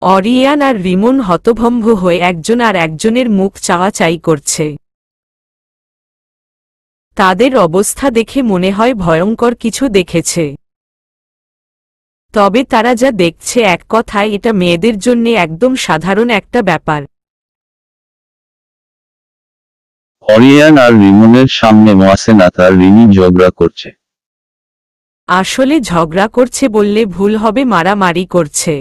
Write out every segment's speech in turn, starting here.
Orion আর রিমন হতভম্ব হয়ে একজন আর একজনের মুখ চাওয়াচাই করছে। তাদের অবস্থা দেখে মনে হয় ভয়ঙ্কর কিছু দেখেছে। তবে তারা যা দেখছে এক কথায় এটা মেয়েদের জন্যে একদম সাধারণ একটা ব্যাপার। অরিয়ান আর রিমনের সামনে ওয়াসেনাত আর রিমি ঝগড়া করছে। আসলে ঝগড়া করছে বললে ভুল হবে, মারামারি করছে,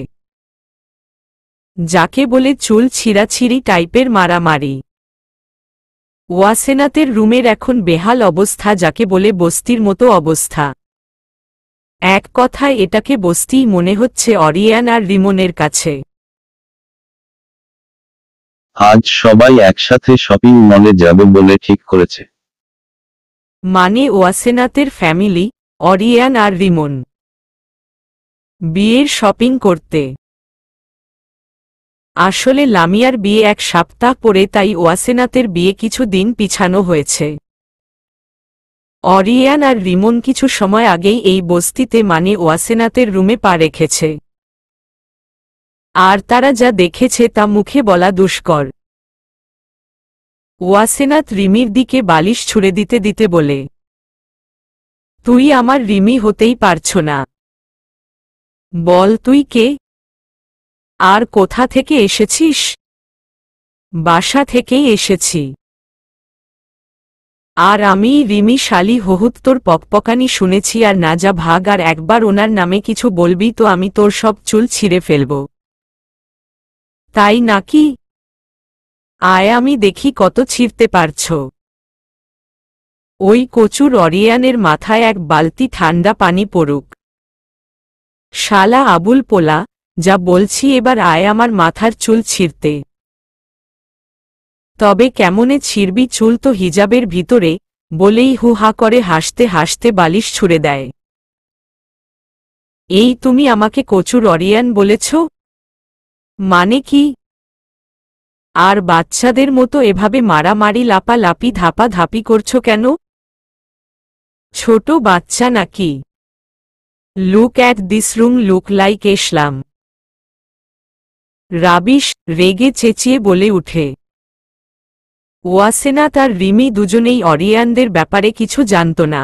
যাকে বলে চুল ছিঁড়াছিঁড়ি টাইপের মারামারি। ওয়াসেনাতের রুমের এখন বেহাল অবস্থা, যাকে বলে বস্তির মতো অবস্থা। এক কথায় এটাকে বস্তিই মনে হচ্ছে অরিয়ান আর রিমনের কাছে। আজ সবাই একসাথে শপিং মলে যাবে বলে ঠিক করেছে। মানে ওয়াসেনাতের ফ্যামিলি, অরিয়ান আর রিমন বিয়ের শপিং করতে। আসলে লামিয়ার বিয়ে এক সপ্তাহ পরে, তাই ওয়াসেনাতের বিয়ে কিছু দিন পিছানো হয়েছে। অরিয়ান আর রিমন কিছু সময় আগেই এই বস্তিতে মানে ওয়াসেনাতের রুমে পা রেখেছে। আর তারা যা দেখেছে তা মুখে বলা দুষ্কর। ওয়াসেনাত রিমির দিকে বালিশ ছুঁড়ে দিতে দিতে বলে, তুই আমার রিমি হতেই পারছ না। বল তুই কে? আর কোথা থেকে এসেছিস? বাসা থেকেই এসেছি। আর আমি রিমি শালি হহুত, তোর পকপকানি শুনেছি আর না যা ভাগ, আর একবার ওনার নামে কিছু বলবি তো আমি তোর সব চুল ছিঁড়ে ফেলব। তাই নাকি? আয় আমি দেখি কত ছিঁড়তে পারছ। ওই কচুর অরিয়ানের মাথায় এক বালতি ঠান্ডা পানি পড়ুক। শালা আবুল পোলা, যা বলছি এবার আয় আমার মাথার চুল ছিঁড়তে। তবে কেমনে ছিঁড়বি চুল তো হিজাবের ভিতরে, বলেই হু হা করে হাসতে হাসতে বালিশ ছুঁড়ে দেয়। এই তুমি আমাকে কচুর অরিয়ান বলেছ? মানে কি? আর বাচ্চাদের মতো এভাবে মারামারি লাপালাপি ধাপাধাপি করছো কেন? ছোট বাচ্চা নাকি? Look at this room, look like a slum. Rubbish, রেগে চেঁচিয়ে বলে উঠে। ওয়াসেনাত আর রিমি দুজনেই অরিয়ানদের ব্যাপারে কিছু জানত না।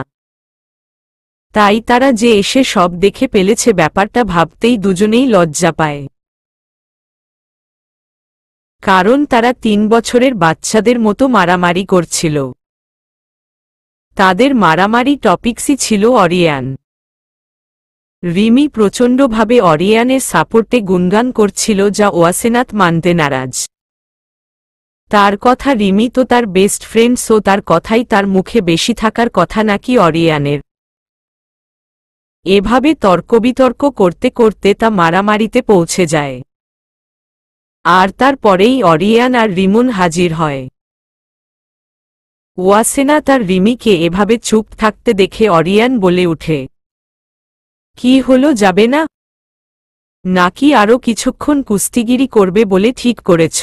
তাই তারা যে এসে সব দেখে ফেলেছে ব্যাপারটা ভাবতেই দুজনেই লজ্জা পায়। কারণ তারা ৩ বছরের বাচ্চাদের মতো মারামারি করছিল। তাদের মারামারি টপিকসই ছিল অরিয়ান। রিমি প্রচণ্ডভাবে অরিয়ানের সাপোর্টে গুণগান করছিল, যা ওয়াসেনাত মানতে নারাজ। তার কথা রিমি তো তার বেস্ট ফ্রেন্ড, সো তার কথাই তার মুখে বেশি থাকার কথা নাকি অরিয়ানের। এভাবে তর্কবিতর্ক করতে করতে তা মারামারিতে পৌঁছে যায়। আর তারপরেই অরিয়ান আর রিমন হাজির হয়। ওয়াসেনাত আর রিমিকে এভাবে চুপ থাকতে দেখে অরিয়ান বলে উঠে, কি হলো, যাবে না? নাকি আরও কিছুক্ষণ কুস্তিগিরি করবে বলে ঠিক করেছ?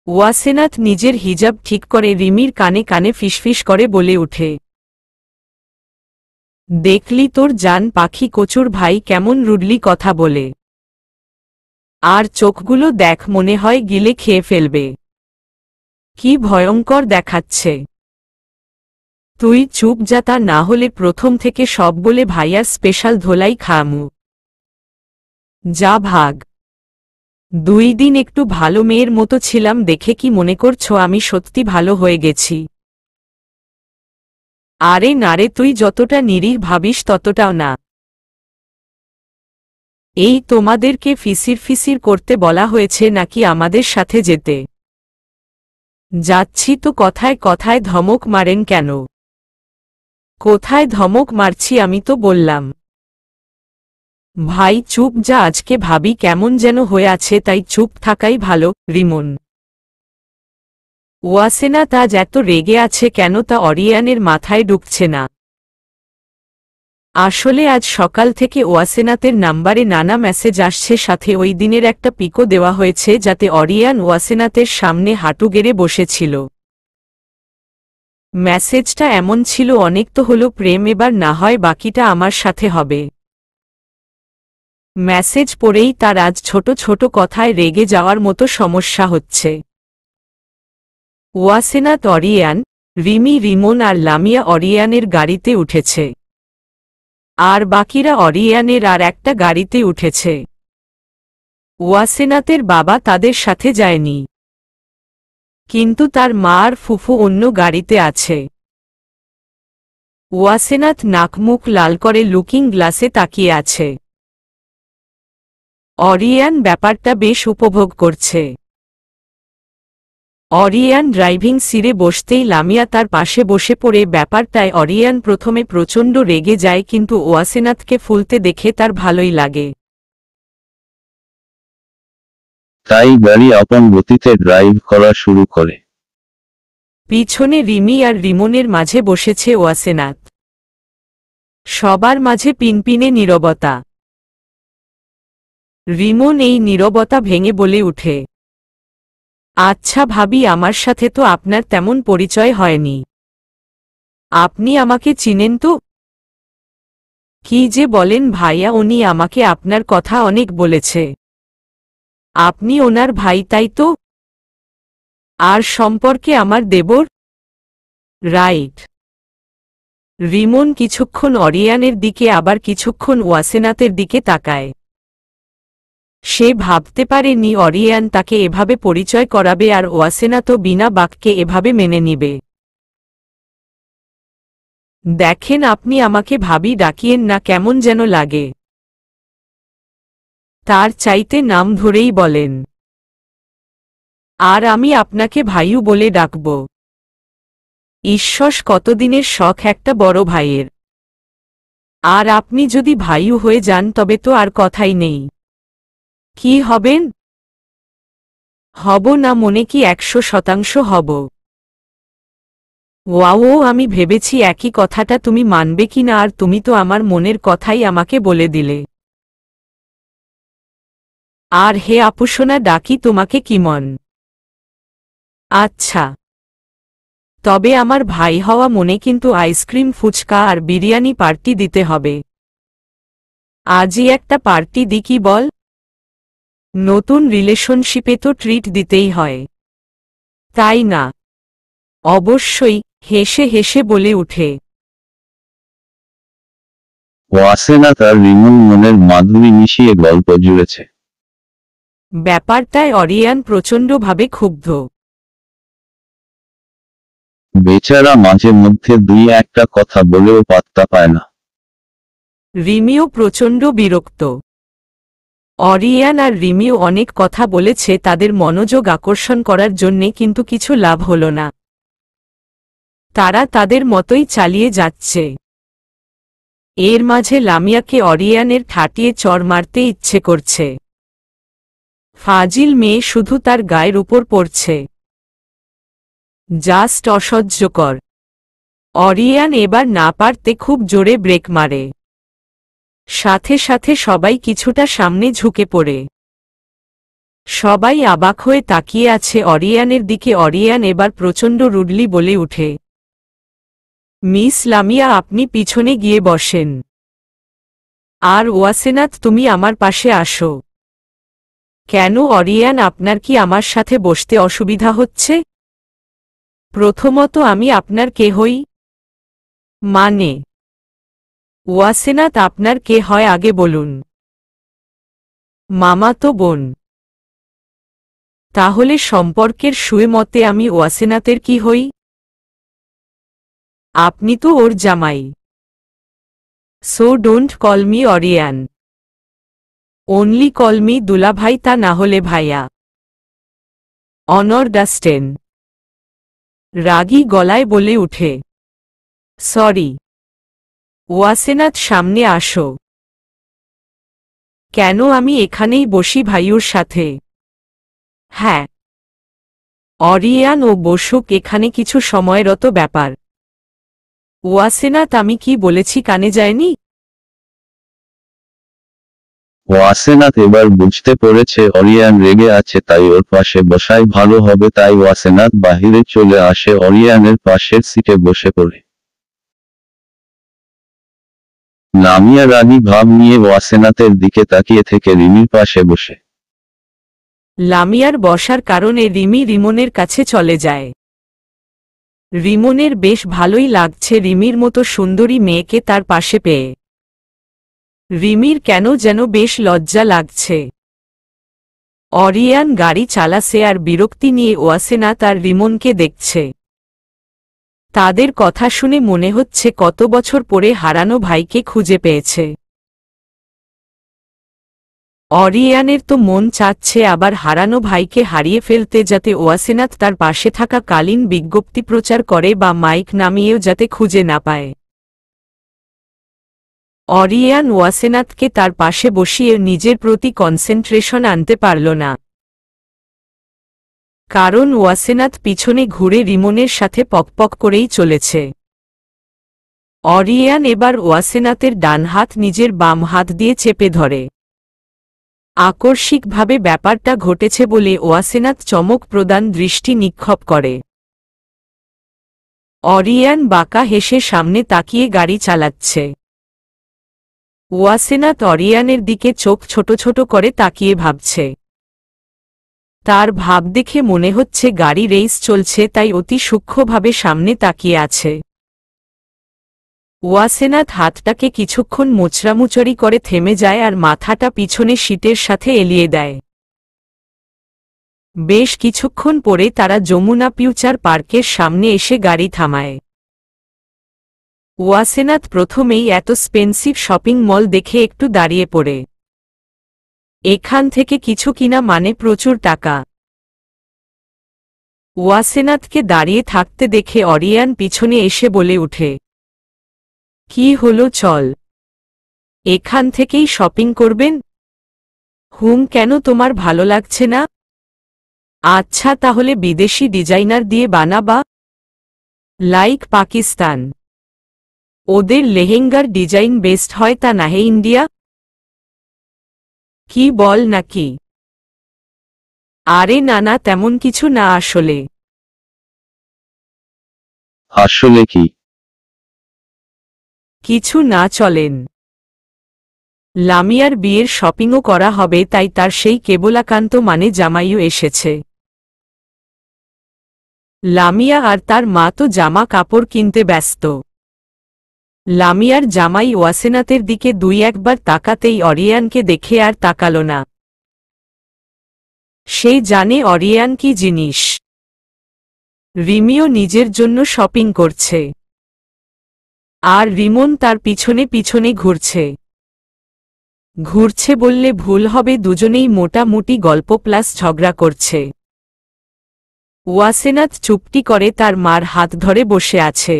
ওয়াসেনাত নিজের হিজাব ঠিক করে রিমির কানে কানে ফিসফিস করে বলে উঠে, দেখলি তোর জান পাখি কচুর ভাই কেমন রুডলি কথা বলে। আর চোখগুলো দেখ, মনে হয় গিলে খেয়ে ফেলবে। কি ভয়ঙ্কর দেখাচ্ছে। তুই চুপ যা, তা না হলে প্রথম থেকে সব বলে ভাইয়ার স্পেশাল ধোলাই খামু। যা ভাগ। 2 দিন একটু ভালো মেয়ের মতো ছিলাম দেখে কি মনে করছো আমি সত্যি ভালো হয়ে গেছি? আরে নারে, তুই যতটা নিরীহ ভাবিস ততটাও না। এই তোমাদেরকে ফিসির ফিসির করতে বলা হয়েছে নাকি আমাদের সাথে যেতে? যাচ্ছি তো, কথায় কথায় ধমক মারেন কেন? কোথায় ধমক মারছি আমি তো বললাম। ভাই চুপ যা, আজকে ভাবি কেমন যেন হয়ে আছে, তাই চুপ থাকাই ভালো। রিমন, ওয়াসেনাত আজ এত রেগে আছে কেন তা অরিয়ানের মাথায় ঢুকছে না। আসলে আজ সকাল থেকে ওয়াসেনাতের নাম্বারে নানা মেসেজ আসছে, সাথে ওই দিনের একটা পিকও দেওয়া হয়েছে যাতে অরিয়ান ওয়াসেনাতের সামনে হাঁটু গেড়ে বসেছিল। মেসেজটা এমন ছিল, অনেক তো হলো প্রেম, এবার না হয় বাকিটা আমার সাথে হবে। মেসেজ পড়েই তার আজ ছোট ছোট কথায় রেগে যাওয়ার মতো সমস্যা হচ্ছে। ওয়াসেনাত অরিয়ান, রিমি রিমন আর লামিয়া অরিয়ানের গাড়িতে উঠেছে। আর বাকিরা অরিয়ানের আর একটা গাড়িতে উঠেছে। ওয়াসেনাতের বাবা তাদের সাথে যায়নি, কিন্তু তার মা আর ফুফু অন্য গাড়িতে আছে। ওয়াসেনাত নাকমুখ লাল করে লুকিং গ্লাসে তাকিয়ে আছে। অরিয়ান ব্যাপারটা বেশ উপভোগ করছে। অরিয়ান ড্রাইভিং সিটে বসতেই লামিয়া তার পাশে বসে পড়ে। ব্যাপারটায় অরিয়ান প্রথমে প্রচণ্ড রেগে যায়, কিন্তু ওয়াসেনাতকে ফুলতে দেখে তার ভালোই লাগে। তাই গাড়ি আপন গতিতে ড্রাইভ করা শুরু করে। পিছনে রিমি আর রিমনের মাঝে বসেছে ওয়াসেনাত। সবার মাঝে পিনপিনে নীরবতা। রিমন এই নীরবতা ভেঙে বলে উঠে, আচ্ছা ভাবি, আমার সাথে তো আপনার তেমন পরিচয় হয়নি। আপনি আমাকে চিনেন তো? কি যে বলেন ভাইয়া, উনি আমাকে আপনার কথা অনেক বলেছে। আপনি ওনার ভাই, তাই তো? আর সম্পর্কে আমার দেবর? রাইট। রিমন কিছুক্ষণ অরিয়ানের দিকে আবার কিছুক্ষণ ওয়াসেনাতের দিকে তাকায়। সে ভাবতে পারেনি অরিয়ান তাকে এভাবে পরিচয় করাবে আর ওয়াসেনাতও বিনা বাক্যে এভাবে মেনে নিবে। দেখেন, আপনি আমাকে ভাবি ডাকিয়েন না, কেমন যেন লাগে। তার চাইতে নাম ধরেই বলেন। আর আমি আপনাকে ভাইও বলে ডাকব। ঈশ্বর, কতদিনের শখ একটা বড় ভাইয়ের। আর আপনি যদি ভাইও হয়ে যান তবে তো আর কথাই নেই। কি হবেন? হব না মনে কি 100% হব। ওয়াও, আমি ভেবেছি একই কথাটা তুমি মানবে কিনা, আর তুমি তো আমার মনের কথাই আমাকে বলে দিলে। আর হে আপুসোনা, ডাকি তোমাকে কিমন। আচ্ছা, তবে আমার ভাই হওয়া মনে কিন্তু আইসক্রিম, ফুচকা আর বিরিয়ানি পার্টি দিতে হবে। আজই একটা পার্টি দি, কি বল? নতুন রিলেশনশিপে তো ট্রিট দিতেই হয়, তাই না? অবশ্যই, হেসে হেসে বলে উঠে। ওয়াসেনাত আর রিমন মনের মাধুরী মিশিয়ে গল্প জুড়েছে। ব্যাপারটায় অরিয়ান প্রচণ্ডভাবে ক্ষুব্ধ। বেচারা মাঝে মধ্যে দুই একটা কথা বলেও পাত্তা পায় না। রিমিও প্রচণ্ড বিরক্ত। অরিয়ান আর রিমিও অনেক কথা বলেছে তাদের মনোযোগ আকর্ষণ করার জন্যে, কিন্তু কিছু লাভ হল না। তারা তাদের মতোই চালিয়ে যাচ্ছে। এর মাঝে লামিয়াকে অরিয়ানের ঠাটিয়ে চড় মারতে ইচ্ছে করছে। ফাজিল মেয়ে, শুধু তার গায়ের উপর পড়ছে। জাস্ট অসহ্যকর। অরিয়ান এবার না পারতে খুব জোরে ব্রেক মারে। সাথে সাথে সবাই কিছুটা সামনে ঝুঁকে পড়ে। সবাই অবাক হয়ে তাকিয়ে আছে অরিয়ানের দিকে। অরিয়ান এবার প্রচণ্ড রুডলি বলে উঠে, মিস লামিয়া, আপনি পিছনে গিয়ে বসেন। আর ওয়াসেনাত, তুমি আমার পাশে আসো। কেন অরিয়ান, আপনার কি আমার সাথে বসতে অসুবিধা হচ্ছে? প্রথমত, আমি আপনার কে হই? মানে ওয়াসেনাত, আপনার কে হয় আগে বলুন। মামাতো বোন। তাহলে সম্পর্কের সুয়ে মতে আমি ওয়াসেনাতের কি হই? আপনি তো ওর জামাই। So don't call me Orion, only call me দুলাভাই, তা না হলে ভাইয়া। অনারডাস্টেন। রাগী গলায় বলে উঠে, সরি। ওয়াসেনাত, সামনে আসো। কেন, আমি এখানেই বসি ভাইউর সাথে। হ্যাঁ, অরিয়ান ও বসুক এখানে, কিছু সময়রত ব্যাপার। ওয়াসেনাত, আমি কি বলেছি কানে যায়নি? ওয়াসেনাত এবার বুঝতে পেরেছে অরিয়ান রেগে আছে, তাই ওর পাশে বসাই ভালো হবে। তাই ওয়াসেনাত বাহিরে চলে আসে, অরিয়ানের পাশের সিটে বসে পড়ে। লামিয়া রাগী ভাব নিয়ে ওয়াসেনাথের দিকে তাকিয়ে থেকে রিমির পাশে বসে। লামিয়ার বসার কারণে রিমি রিমনের কাছে চলে যায়। রিমনের বেশ ভালোই লাগছে রিমির মতো সুন্দরী মেয়েকে তার পাশে পেয়ে। রিমির কেন যেন বেশ লজ্জা লাগছে। অরিয়ান গাড়ি চালাছে আর বিরক্তি নিয়ে ওয়াসেনাথ আর রিমনকে দেখছে। তাদের কথা শুনে মনে হচ্ছে কত বছর পরে হারানো ভাইকে খুঁজে পেয়েছে। অরিয়ানের তো মন চাচ্ছে আবার হারানো ভাইকে হারিয়ে ফেলতে, যাতে ওয়াসেনাথ তার পাশে থাকা কালীন বিজ্ঞপ্তি প্রচার করে বা মাইক নামিয়েও যাতে খুঁজে না পায়। অরিয়ান ওয়াসেনাথকে তার পাশে বসিয়ে নিজের প্রতি কনসেন্ট্রেশন আনতে পারল না, কারণ ওয়াসেনাথ পিছনে ঘুরে রিমনের সাথে পকপক করেই চলেছে। অরিয়ান এবার ওয়াসেনাথের ডান হাত নিজের বাম হাত দিয়ে চেপে ধরে। আকস্মিকভাবে ব্যাপারটা ঘটেছে বলে ওয়াসেনাথ চমক প্রদান দৃষ্টি নিক্ষেপ করে। অরিয়ান বাঁকা হেসে সামনে তাকিয়ে গাড়ি চালাচ্ছে। ওয়াসেনাথ অরিয়ানের দিকে চোখ ছোট ছোট করে তাকিয়ে ভাবছে। তার ভাব দেখে মনে হচ্ছে গাড়ি রেস চলছে, তাই অতি সূক্ষ্মভাবে সামনে তাকিয়ে আছে। ওয়াসেনাথ হাতটাকে কিছুক্ষণ মোচড়ামুচড়ি করে থেমে যায় আর মাথাটা পিছনে সিটের সাথে এলিয়ে দেয়। বেশ কিছুক্ষণ পরে তারা যমুনা ফিউচার পার্কের সামনে এসে গাড়ি থামায়। ওয়াসেনাথ প্রথমেই এত এক্সপেন্সিভ শপিং মল দেখে একটু দাঁড়িয়ে পড়ে। এখান থেকে কিছু কিনা মানে প্রচুর টাকা। ওয়াসেনাথকে দাঁড়িয়ে থাকতে দেখে অরিয়ান পিছনে এসে বলে উঠে, কি হলো, চল, এখান থেকেই শপিং করবেন? কেন তোমার ভালো লাগছে না? আচ্ছা তাহলে বিদেশি ডিজাইনার দিয়ে বানাবা, লাইক পাকিস্তান। ওদের লেহেঙ্গার ডিজাইন বেস্ট হয়, তা নাহে ইন্ডিয়া? কি বল নাকি? আরে না না, তেমন কিছু না। আসলে আসলে কি? কিছু না, চলেন। লামিয়ার বিয়ের শপিংও করা হবে, তাই তার সেই কেবলাকান্ত মানে জামাইও এসেছে। লামিয়া আর তার মা তো জামা কাপড় কিনতে ব্যস্ত। লামিয়ার জামাই ওয়াসেনাথের দিকে দুই একবার তাকাতেই অরিয়ানকে দেখে আর তাকাল না। সে জানে অরিয়ান কি জিনিস। রিমিও নিজের জন্য শপিং করছে, আর রিমন তার পিছনে পিছনে ঘুরছে বললে ভুল হবে, দুজনেই মোটামুটি গল্প প্লাস ঝগড়া করছে। ওয়াসেনাথ চুপটি করে তার মার হাত ধরে বসে আছে।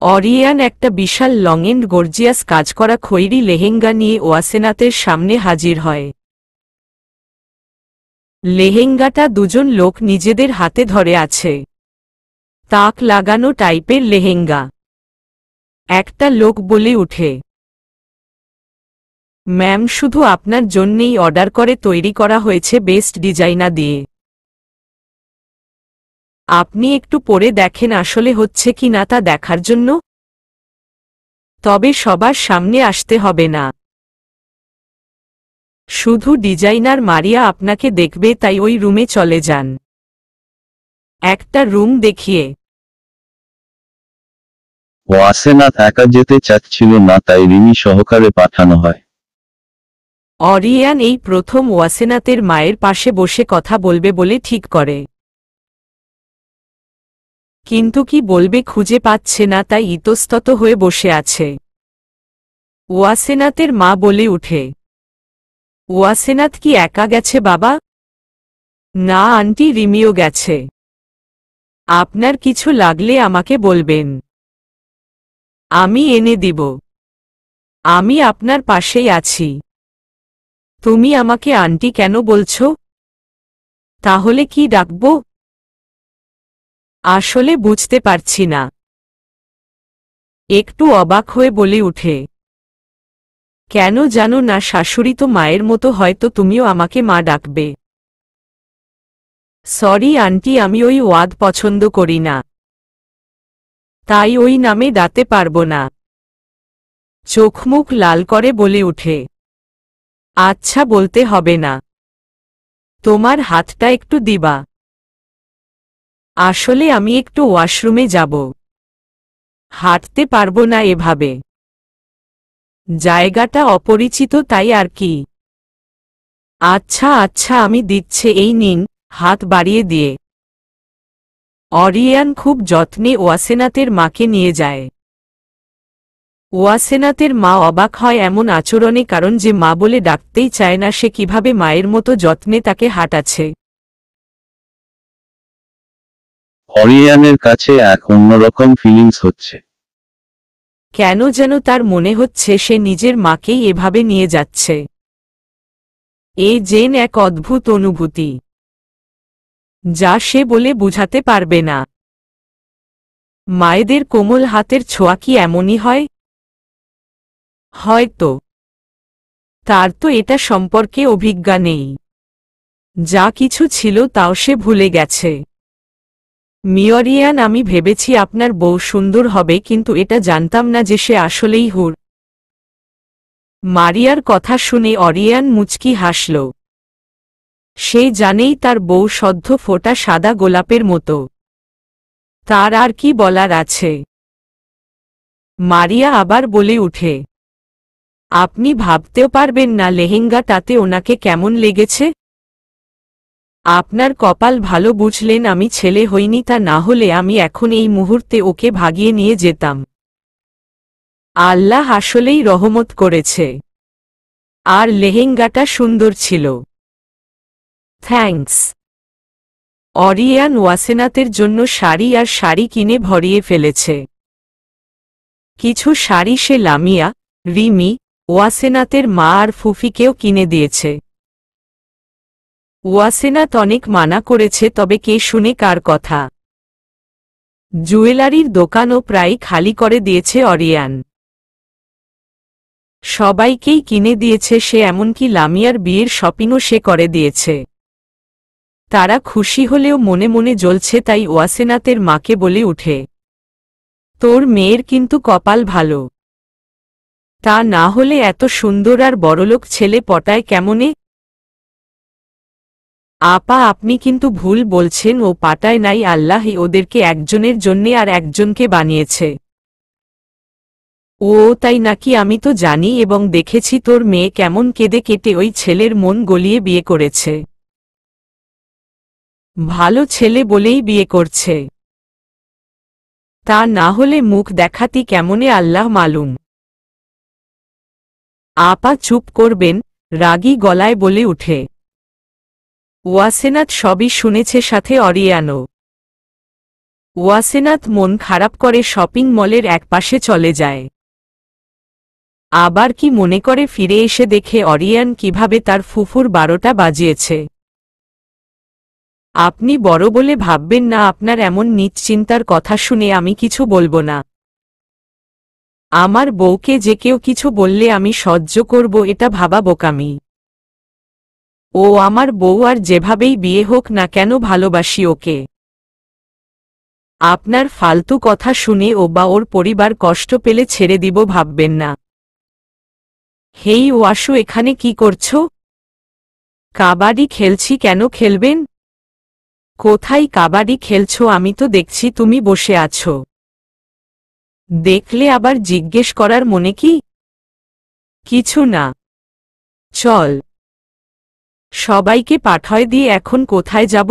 অরিয়ান একটা বিশাল লং এন্ড গর্জিয়াস কাজ করা খয়েরি লেহেঙ্গা নিয়ে ওয়াসেনাথের সামনে হাজির হয়। লেহেঙ্গাটা দুজন লোক নিজেদের হাতে ধরে আছে। তাক লাগানো টাইপের লেহেঙ্গা। একটা লোক বলে উঠে, ম্যাম, শুধু আপনার জন্যেই অর্ডার করে তৈরি করা হয়েছে বেস্ট ডিজাইনার দিয়ে। আপনি একটু পরে দেখেন আসলে হচ্ছে কি না তা দেখার জন্য। তবে সবার সামনে আসতে হবে না। শুধু ডিজাইনার মারিয়া আপনাকে দেখবে, তাই ওই রুমে চলে যান। একটা রুম দেখিয়ে। ওয়াসেনাথ একা যেতে চাচ্ছিল না, তাই রিমি সহকারে পাঠানো হয়। অরিয়ান এই প্রথম ওয়াসেনাথের মায়ের পাশে বসে কথা বলবে বলে ঠিক করে, কিন্তু কি বলবে খুঁজে পাচ্ছে না, তাই ইতস্তত হয়ে বসে আছে। ওয়াসেনাথের মা বলে উঠে, ওয়াসেনাথ কি একা গেছে বাবা? না আন্টি, রিমিও গেছে। আপনার কিছু লাগলে আমাকে বলবেন, আমি এনে দিব। আমি আপনার পাশেই আছি। তুমি আমাকে আন্টি কেন বলছো? তাহলে কি ডাকবো? আসলে বুঝতে পারছি না। একটু অবাক হয়ে বলে উঠে, কেন জানো না, শাশুড়ি তো মায়ের মতো, হয়তো তুমিও আমাকে মা ডাকবে। সরি আন্টি, আমি ওই ওয়াদ পছন্দ করি না, তাই ওই নামে ডাকতে পারবো না। চোখ মুখ লাল করে বলে উঠে, আচ্ছা বলতে হবে না, তোমার হাতটা একটু দিবা। আসলে আমি একটু ওয়াশরুমে যাব, হাঁটতে পারবো না এভাবে, জায়গাটা অপরিচিত তাই আর কি। আচ্ছা আচ্ছা আমি দিচ্ছে, এই নিন, হাত বাড়িয়ে দিয়ে। অরিয়ান খুব যত্নে ওয়াসেনাতের মাকে নিয়ে যায়। ওয়াসেনাতের মা অবাক হয় এমন আচরণে, কারণ যে মা বলে ডাকতেই চায় না সে কিভাবে মায়ের মতো যত্নে তাকে হাঁটাচ্ছে। অরিয়ানের কাছে এক অন্যরকম ফিলিংস হচ্ছে। কেন যেন তার মনে হচ্ছে সে নিজের মাকেই এভাবে নিয়ে যাচ্ছে। এ যেন এক অদ্ভুত অনুভূতি, যা সে বলে বুঝাতে পারবে না। মায়েদের কোমল হাতের ছোঁয়া কি এমনই হয়? হয়তো। তার তো এটা সম্পর্কে অভিজ্ঞতা নেই। যা কিছু ছিল তাও সে ভুলে গেছে। মিওরিয়ান, আমি ভেবেছি আপনার বউ সুন্দর হবে, কিন্তু এটা জানতাম না যে সে আসলেই হুর। মারিয়ার কথা শুনে অরিয়ান মুচকি হাসল। সে জানেই তার বউ সদ্য ফোটা সাদা গোলাপের মতো। তার আর কি বলার আছে। মারিয়া আবার বলে উঠে, আপনি ভাবতেও পারবেন না লেহেঙ্গাটাতে ওনাকে কেমন লেগেছে। আপনার কপাল ভালো বুঝলেন আমি ছেলে হইনি, তা না হলে আমি এখন এই মুহূর্তে ওকে ভাগিয়ে নিয়ে যেতাম। আল্লাহ আসলেই রহমত করেছে। আর লেহেঙ্গাটা সুন্দর ছিল। থ্যাঙ্কস। অরিয়ান ওয়াসেনাতের জন্য শাড়ি আর শাড়ি কিনে ভরিয়ে ফেলেছে। কিছু শাড়ি সে লামিয়া, রিমি, ওয়াসেনাতের মা আর ফুফিকেও কিনে দিয়েছে। ওয়াসেনাত অনেক মানা করেছে, তবে কে শুনে কার কথা। জুয়েলারির দোকানও প্রায় খালি করে দিয়েছে অরিয়ান। সবাইকেই কিনে দিয়েছে সে, এমনকি লামিয়ার বিয়ের শপিংও সে করে দিয়েছে। তারা খুশি হলেও মনে মনে জ্বলছে, তাই ওয়াসেনাতের মাকে বলে উঠে, তোর মেয়ের কিন্তু কপাল ভালো। তা না হলে এত সুন্দর আর বড়লোক ছেলে পটায় কেমনে? আপা, আপনি কিন্তু ভুল বলছেন, ও পাটায় নাই, আল্লাহ ওদেরকে একজনের জন্যে আর একজনকে বানিয়েছে। ও তাই নাকি? আমি তো জানি এবং দেখেছি তোর মেয়ে কেমন কেঁদে কেটে ওই ছেলের মন গলিয়ে বিয়ে করেছে। ভালো ছেলে বলেই বিয়ে করছে। তা না হলে মুখ দেখাতি কেমনে আল্লাহ মালুম। আপা চুপ করবেন, রাগী গলায় বলে উঠে। ওয়াসেনাত সবই শুনেছে, সাথে অরিয়ানও। ওয়াসেনাত মন খারাপ করে শপিং মলের একপাশে চলে যায়। আবার কি মনে করে ফিরে এসে দেখে অরিয়ান কিভাবে তার ফুফুর 12টা বাজিয়েছে। আপনি বড় বলে ভাববেন না, আপনার এমন নীচ চিন্তার কথা শুনে আমি কিছু বলবো না। আমার বউকে যে কেউ কিছু বললে আমি সহ্য করব, এটা ভাবা বোকামি। ও আমার বউ, আর যেভাবেই বিয়ে হোক না কেন ভালোবাসি ওকে। আপনার ফালতু কথা শুনে ও বা ওর পরিবার কষ্ট পেলে ছেড়ে দিব ভাববেন না। হেই ওয়াসু, এখানে কি করছো? কাবাডি খেলছি। কেন খেলবেন? কোথায় কাবাডি খেলছো? আমি তো দেখছি তুমি বসে আছো। দেখলে আবার জিজ্ঞেস করার মনে কি? কিছু না, চল। সবাইকে পাঠায় দিয়ে এখন কোথায় যাব?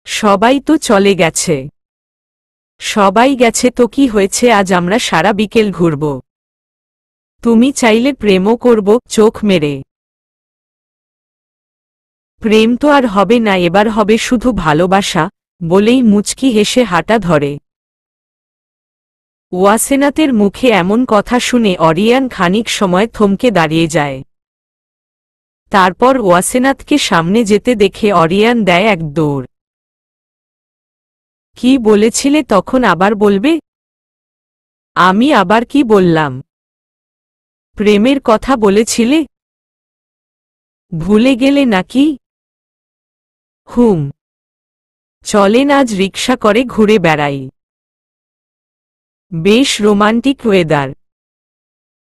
সবাই তো চলে গেছে। সবাই গেছে তো কি হয়েছে, আজ আমরা সারা বিকেল ঘুরব। তুমি চাইলে প্রেমও করব, চোখ মেরে। প্রেম তো আর হবে না, এবার হবে শুধু ভালোবাসা, বলেই মুচকি হেসে হাঁটা ধরে। ওয়াসেনাতের মুখে এমন কথা শুনে অরিয়ান খানিক সময় থমকে দাঁড়িয়ে যায়। তারপর ওয়াসেনাতকে সামনে যেতে দেখে অরিয়ান দেয় এক দৌড়। কি বলেছিলে তখন? আবার বলবে? আমি আবার কি বললাম? প্রেমের কথা বলেছিলে? ভুলে গেলে নাকি? হুম, চলেন আজ রিকশা করে ঘুরে বেড়াই। বেশ রোমান্টিক ওয়েদার।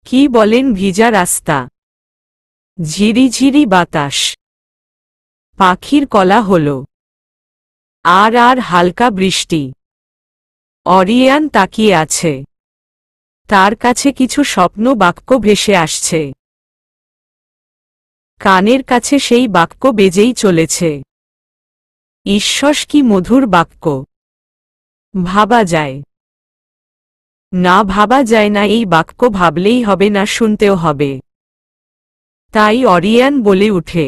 কি বলেন? ভিজা রাস্তা, ঝিরিঝিরি বাতাস, পাখির কলা হলো আর হালকা বৃষ্টি। অরিয়ান তাকিয়ে আছে। তার কাছে কিছু স্বপ্ন বাক্য ভেসে আসছে। কানের কাছে সেই বাক্য বেজেই চলেছে। ঈশ্বর, কি মধুর বাক্য! ভাবা যায় না, ভাবা যায় না। এই বাক্য ভাবলেই হবে না, শুনতেও হবে। তাই অরিয়ান বলে উঠে,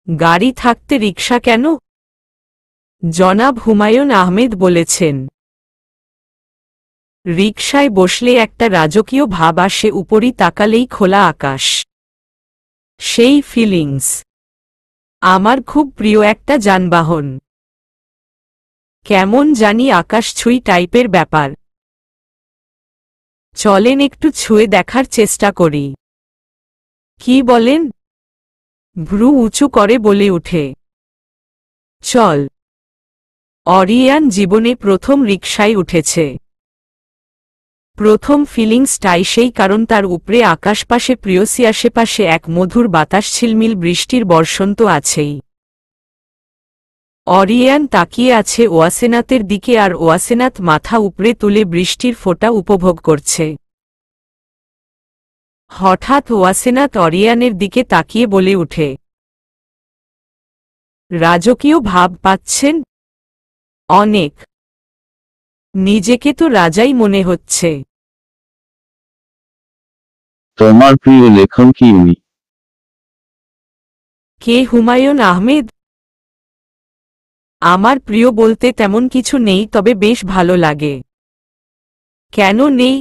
গাড়ি থাকতে রিকশা কেন? জনাব হুমায়ুন আহমেদ বলেছেন, রিকশায় বসলে একটা রাজকীয় ভাব আসে, উপরি তাকালেই খোলা আকাশ। সেই ফিলিংস আমার খুব প্রিয় একটা যানবাহন। কেমন জানি আকাশছুঁই টাইপের ব্যাপার। চলেন একটু ছুঁয়ে দেখার চেষ্টা করি। কি বলেন? ভ্রু উঁচু করে বলে উঠে, চল। অরিয়ান জীবনে প্রথম রিকশায় উঠেছে। প্রথম ফিলিংসটাই সেই, কারণ তার উপরে আকাশ, পাশে প্রিয়সী, আশেপাশে এক মধুর বাতাস, ঝিলমিল বৃষ্টির বর্ষণ তো আছেই। অরিয়ান তাকিয়ে আছে ওয়াসেনাতের দিকে, আর ওয়াসেনাত মাথা উপরে তুলে বৃষ্টির ফোঁটা উপভোগ করছে। হঠাৎ ওয়াসেনাত অরিয়ানের দিকে তাকিয়ে বলে উঠে, রাজকীয় ভাব পাচ্ছেন? অনেক। নিজেকে তো রাজাই মনে হচ্ছে। তোমার প্রিয় লেখক কি উনি? কে? হুমায়ুন আহমেদ? আমার প্রিয় বলতে তেমন কিছু নেই, তবে বেশ ভালো লাগে। কেন নেই?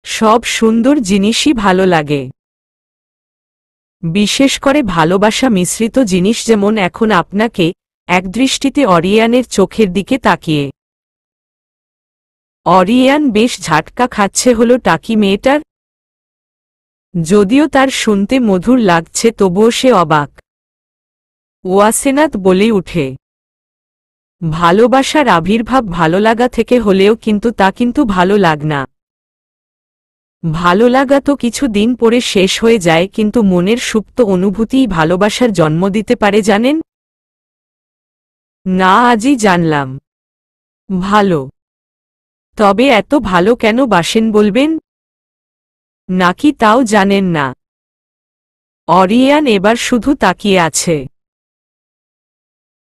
সব সুন্দর জিনিসই ভালো লাগে। বিশেষ করে ভালোবাসা মিশ্রিত জিনিস, যেমন এখন আপনাকে। একদৃষ্টিতে অরিয়ানের চোখের দিকে তাকিয়ে অরিয়ান বেশ ঝাটকা খাচ্ছে। হলো টাকি মেয়েটার। যদিও তার শুনতে মধুর লাগছে, তবুও সে অবাক। ওয়াসেনাত বলে উঠে, ভালোবাসার আবির্ভাব ভালো লাগা থেকে হলেও কিন্তু তা কিন্তু ভালো লাগনা। ভালো লাগা তো কিছু দিন পরে শেষ হয়ে যায়, কিন্তু মনের সুপ্ত অনুভূতিই ভালোবাসার জন্ম দিতে পারে, জানেন? না, আজই জানলাম। ভালো। তবে এত ভালো কেন বাসেন বলবেন? নাকি তাও জানেন না? অরিয়ান এবার শুধু তাকিয়ে আছে।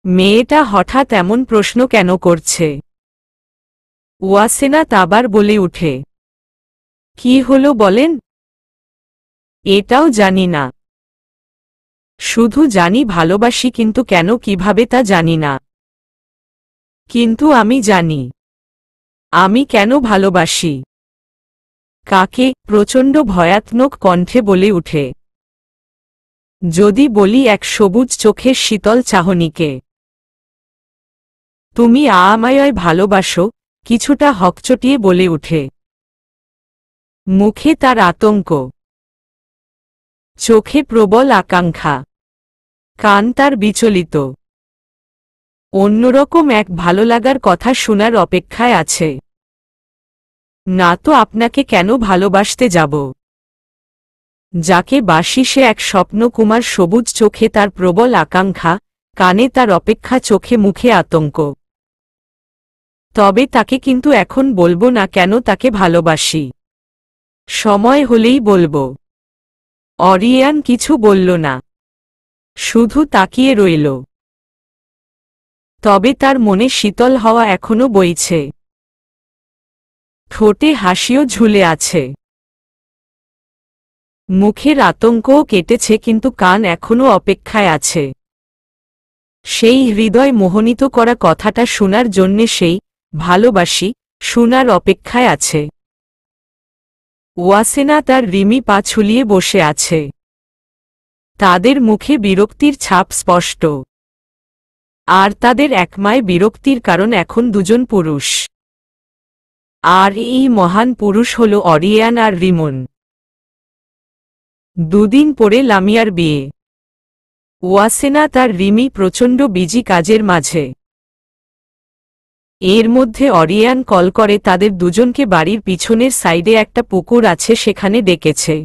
মেয়েটা হঠাৎ এমন প্রশ্ন কেন করছে? ওয়াসেনাত আবার বলে উঠে, কি হলো বলেন? এটাও জানি না। শুধু জানি ভালোবাসি, কিন্তু কেন, কিভাবে তা জানি না। কিন্তু আমি জানি আমি কেন ভালোবাসি। কাকে? প্রচণ্ড ভয়াত্মক কণ্ঠে বলে উঠে, যদি বলি এক সবুজ চোখের শীতল চাহনিকে। তুমি আমায় ভালোবাসো? কিছুটা হকচটিয়ে বলে উঠে। মুখে তার আতঙ্ক, চোখে প্রবল আকাঙ্ক্ষা, কান তার বিচলিত। অন্যরকম এক ভালো লাগার কথা শোনার অপেক্ষায় আছে। না তো আপনাকে কেন ভালোবাসতে যাব? যাকে বাসি সে এক স্বপ্নকুমার, সবুজ চোখে তার প্রবল আকাঙ্ক্ষা, কানে তার অপেক্ষা, চোখে মুখে আতঙ্ক। তবে তাকে কিন্তু এখন বলবো না কেন তাকে ভালোবাসি। সময় হলেই বলবো। অরিয়ান কিছু বলল না, শুধু তাকিয়ে রইল। তবে তার মনে শীতল হাওয়া এখনো বইছে। ঠোঁটে হাসিও ঝুলে আছে। মুখের আতঙ্কও কেটেছে, কিন্তু কান এখনো অপেক্ষায় আছে সেই হৃদয় মোহনিত করা কথাটা শোনার জন্যে। সেই ভালোবাসি শোনার অপেক্ষায় আছে। ওয়াসেনাত আর রিমি পা ছুলিয়ে বসে আছে। তাদের মুখে বিরক্তির ছাপ স্পষ্ট। আর তাদের একমায় বিরক্তির কারণ, এখন দুজন পুরুষ। আর এই মহান পুরুষ হল অরিয়ান আর রিমন। দুদিন পরে লামিয়ার বিয়ে। ওয়াসেনাত আর রিমি প্রচণ্ড বিজি কাজের মাঝে। এর মধ্যে অরিয়ান কল করে তাদের দুজনকে বাড়ির পিছনের সাইডে একটা পুকুর আছে সেখানে ডেকেছে।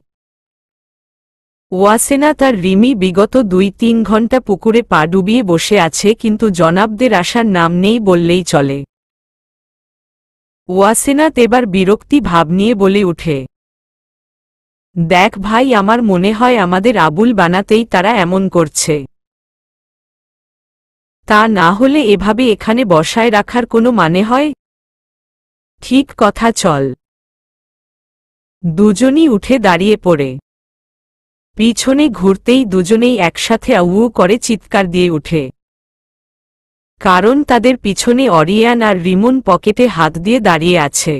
ওয়াসেনাত আর রিমি বিগত 2-3 ঘন্টা পুকুরে পা ডুবিয়ে বসে আছে, কিন্তু জনাবদের আসার নাম নেই বললেই চলে। ওয়াসেনাত এবার বিরক্তি ভাব নিয়ে বলে উঠে, দেখ ভাই, আমার মনে হয় আমাদের আবুল বানাতেই তারা এমন করছে। তা না হলে এভাবে এখানে বসায় রাখার কোনো মানে হয়? ঠিক কথা, চল। দুজনই উঠে দাঁড়িয়ে পড়ে পিছনে ঘুরতেই দুজনেই একসাথে আউ করে চিৎকার দিয়ে উঠে, কারণ তাদের পিছনে অরিয়ান আর রিমন পকেটে হাত দিয়ে দাঁড়িয়ে আছে।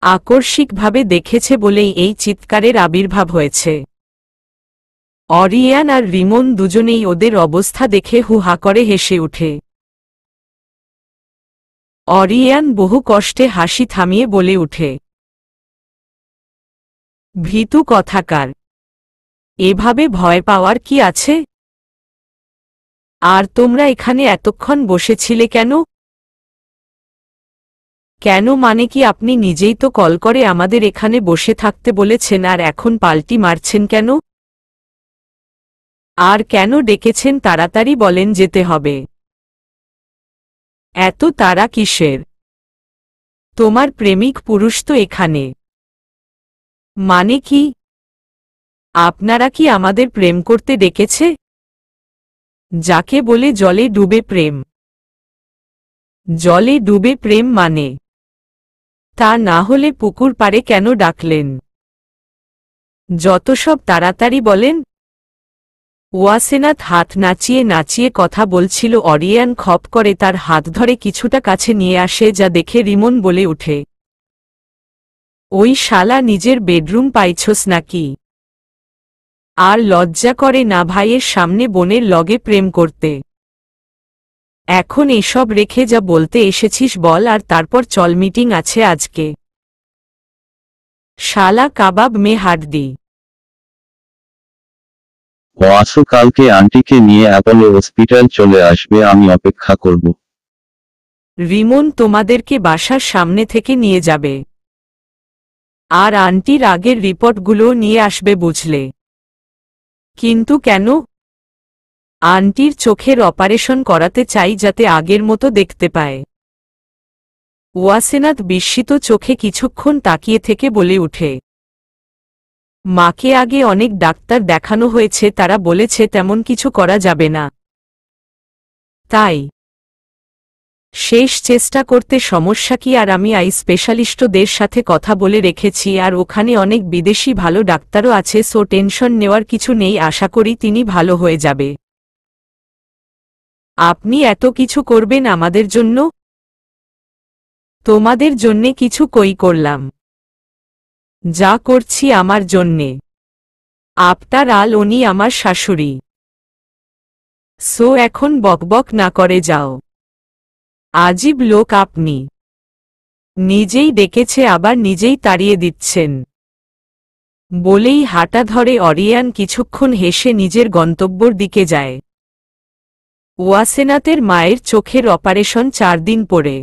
আকস্মিকভাবে দেখেছে বলেই এই চিৎকারের আবির্ভাব হয়েছে। অরিয়ান আর রিমন দুজনেই ওদের অবস্থা দেখে হু হা করে হেসে উঠে। অরিয়ান বহু কষ্টে হাসি থামিয়ে বলে উঠে, ভীতু কথাকার, এভাবে ভয় পাওয়ার কি আছে? আর তোমরা এখানে এতক্ষণ বসেছিলে কেন? কেন মানে কি, আপনি নিজেই তো কল করে আমাদের এখানে বসে থাকতে বলেছেন, আর এখন পাল্টি মারছেন কেন? আর কেন ডেকেছেন তাড়াতাড়ি বলেন, যেতে হবে। এত তাড়া কিসের? তোমার প্রেমিক পুরুষ তো এখানে। মানে কি? আপনারা কি আমাদের প্রেম করতে ডেকেছে? যাকে বলে জলে ডুবে প্রেম। জলে ডুবে প্রেম মানে? তা না হলে পুকুর পাড়ে কেন ডাকলেন? যত সব, তাড়াতাড়ি বলেন। ওয়াসেনাত হাত নাচিয়ে নাচিয়ে কথা বলছিল। অরিয়ান খপ করে তার হাত ধরে কিছুটা কাছে নিয়ে আসে, যা দেখে রিমন বলে উঠে, ওই শালা নিজের বেডরুম পাইছস নাকি? আর লজ্জা করে না ভাইয়ের সামনে বোনের লগে প্রেম করতে? এখন এসব রেখে যা বলতে এসেছিস বল, আর তারপর চল, মিটিং আছে আজকে। শালা কাবাব মে হাড্ডি। ওয়াসু কালকে আন্টিকে নিয়ে অ্যাপোলো হসপিটাল চলে আসবে, আমি অপেক্ষা করব। রিমন তোমাদেরকে বাসার সামনে থেকে নিয়ে যাবে, আর আন্টির আগের রিপোর্টগুলো নিয়ে আসবে, বুঝলে? কিন্তু কেন? আন্টির চোখের অপারেশন করাতে চাই, যাতে আগের মতো দেখতে পায়। ওয়াসেনাত বিস্মিত চোখে কিছুক্ষণ তাকিয়ে থেকে বলে উঠে, মাকে আগে অনেক ডাক্তার দেখানো হয়েছে, তারা বলেছে তেমন কিছু করা যাবে না। তাই শেষ চেষ্টা করতে সমস্যা কি? আর আমি আই স্পেশালিস্টদের সাথে কথা বলে রেখেছি, আর ওখানে অনেক বিদেশি ভালো ডাক্তারও আছে, সো টেনশন নেওয়ার কিছু নেই, আশা করি তিনি ভালো হয়ে যাবে। আপনি এত কিছু করবেন আমাদের জন্য? তোমাদের জন্যে কিছু কই করলাম? যা করছি আমার জন্যে। আপনার আল উনি আমার শাশুড়ি। সো এখন বকবক না করে যাও। আজীব লোক আপনি। নিজেই ডেকেছে আবার নিজেই তাড়িয়ে দিচ্ছেন। বলেই হাঁটা ধরে অরিয়ান কিছুক্ষণ হেসে নিজের গন্তব্যর দিকে যায়। ওয়াসেনাতের মায়ের চোখের অপারেশন 4 দিন পরে।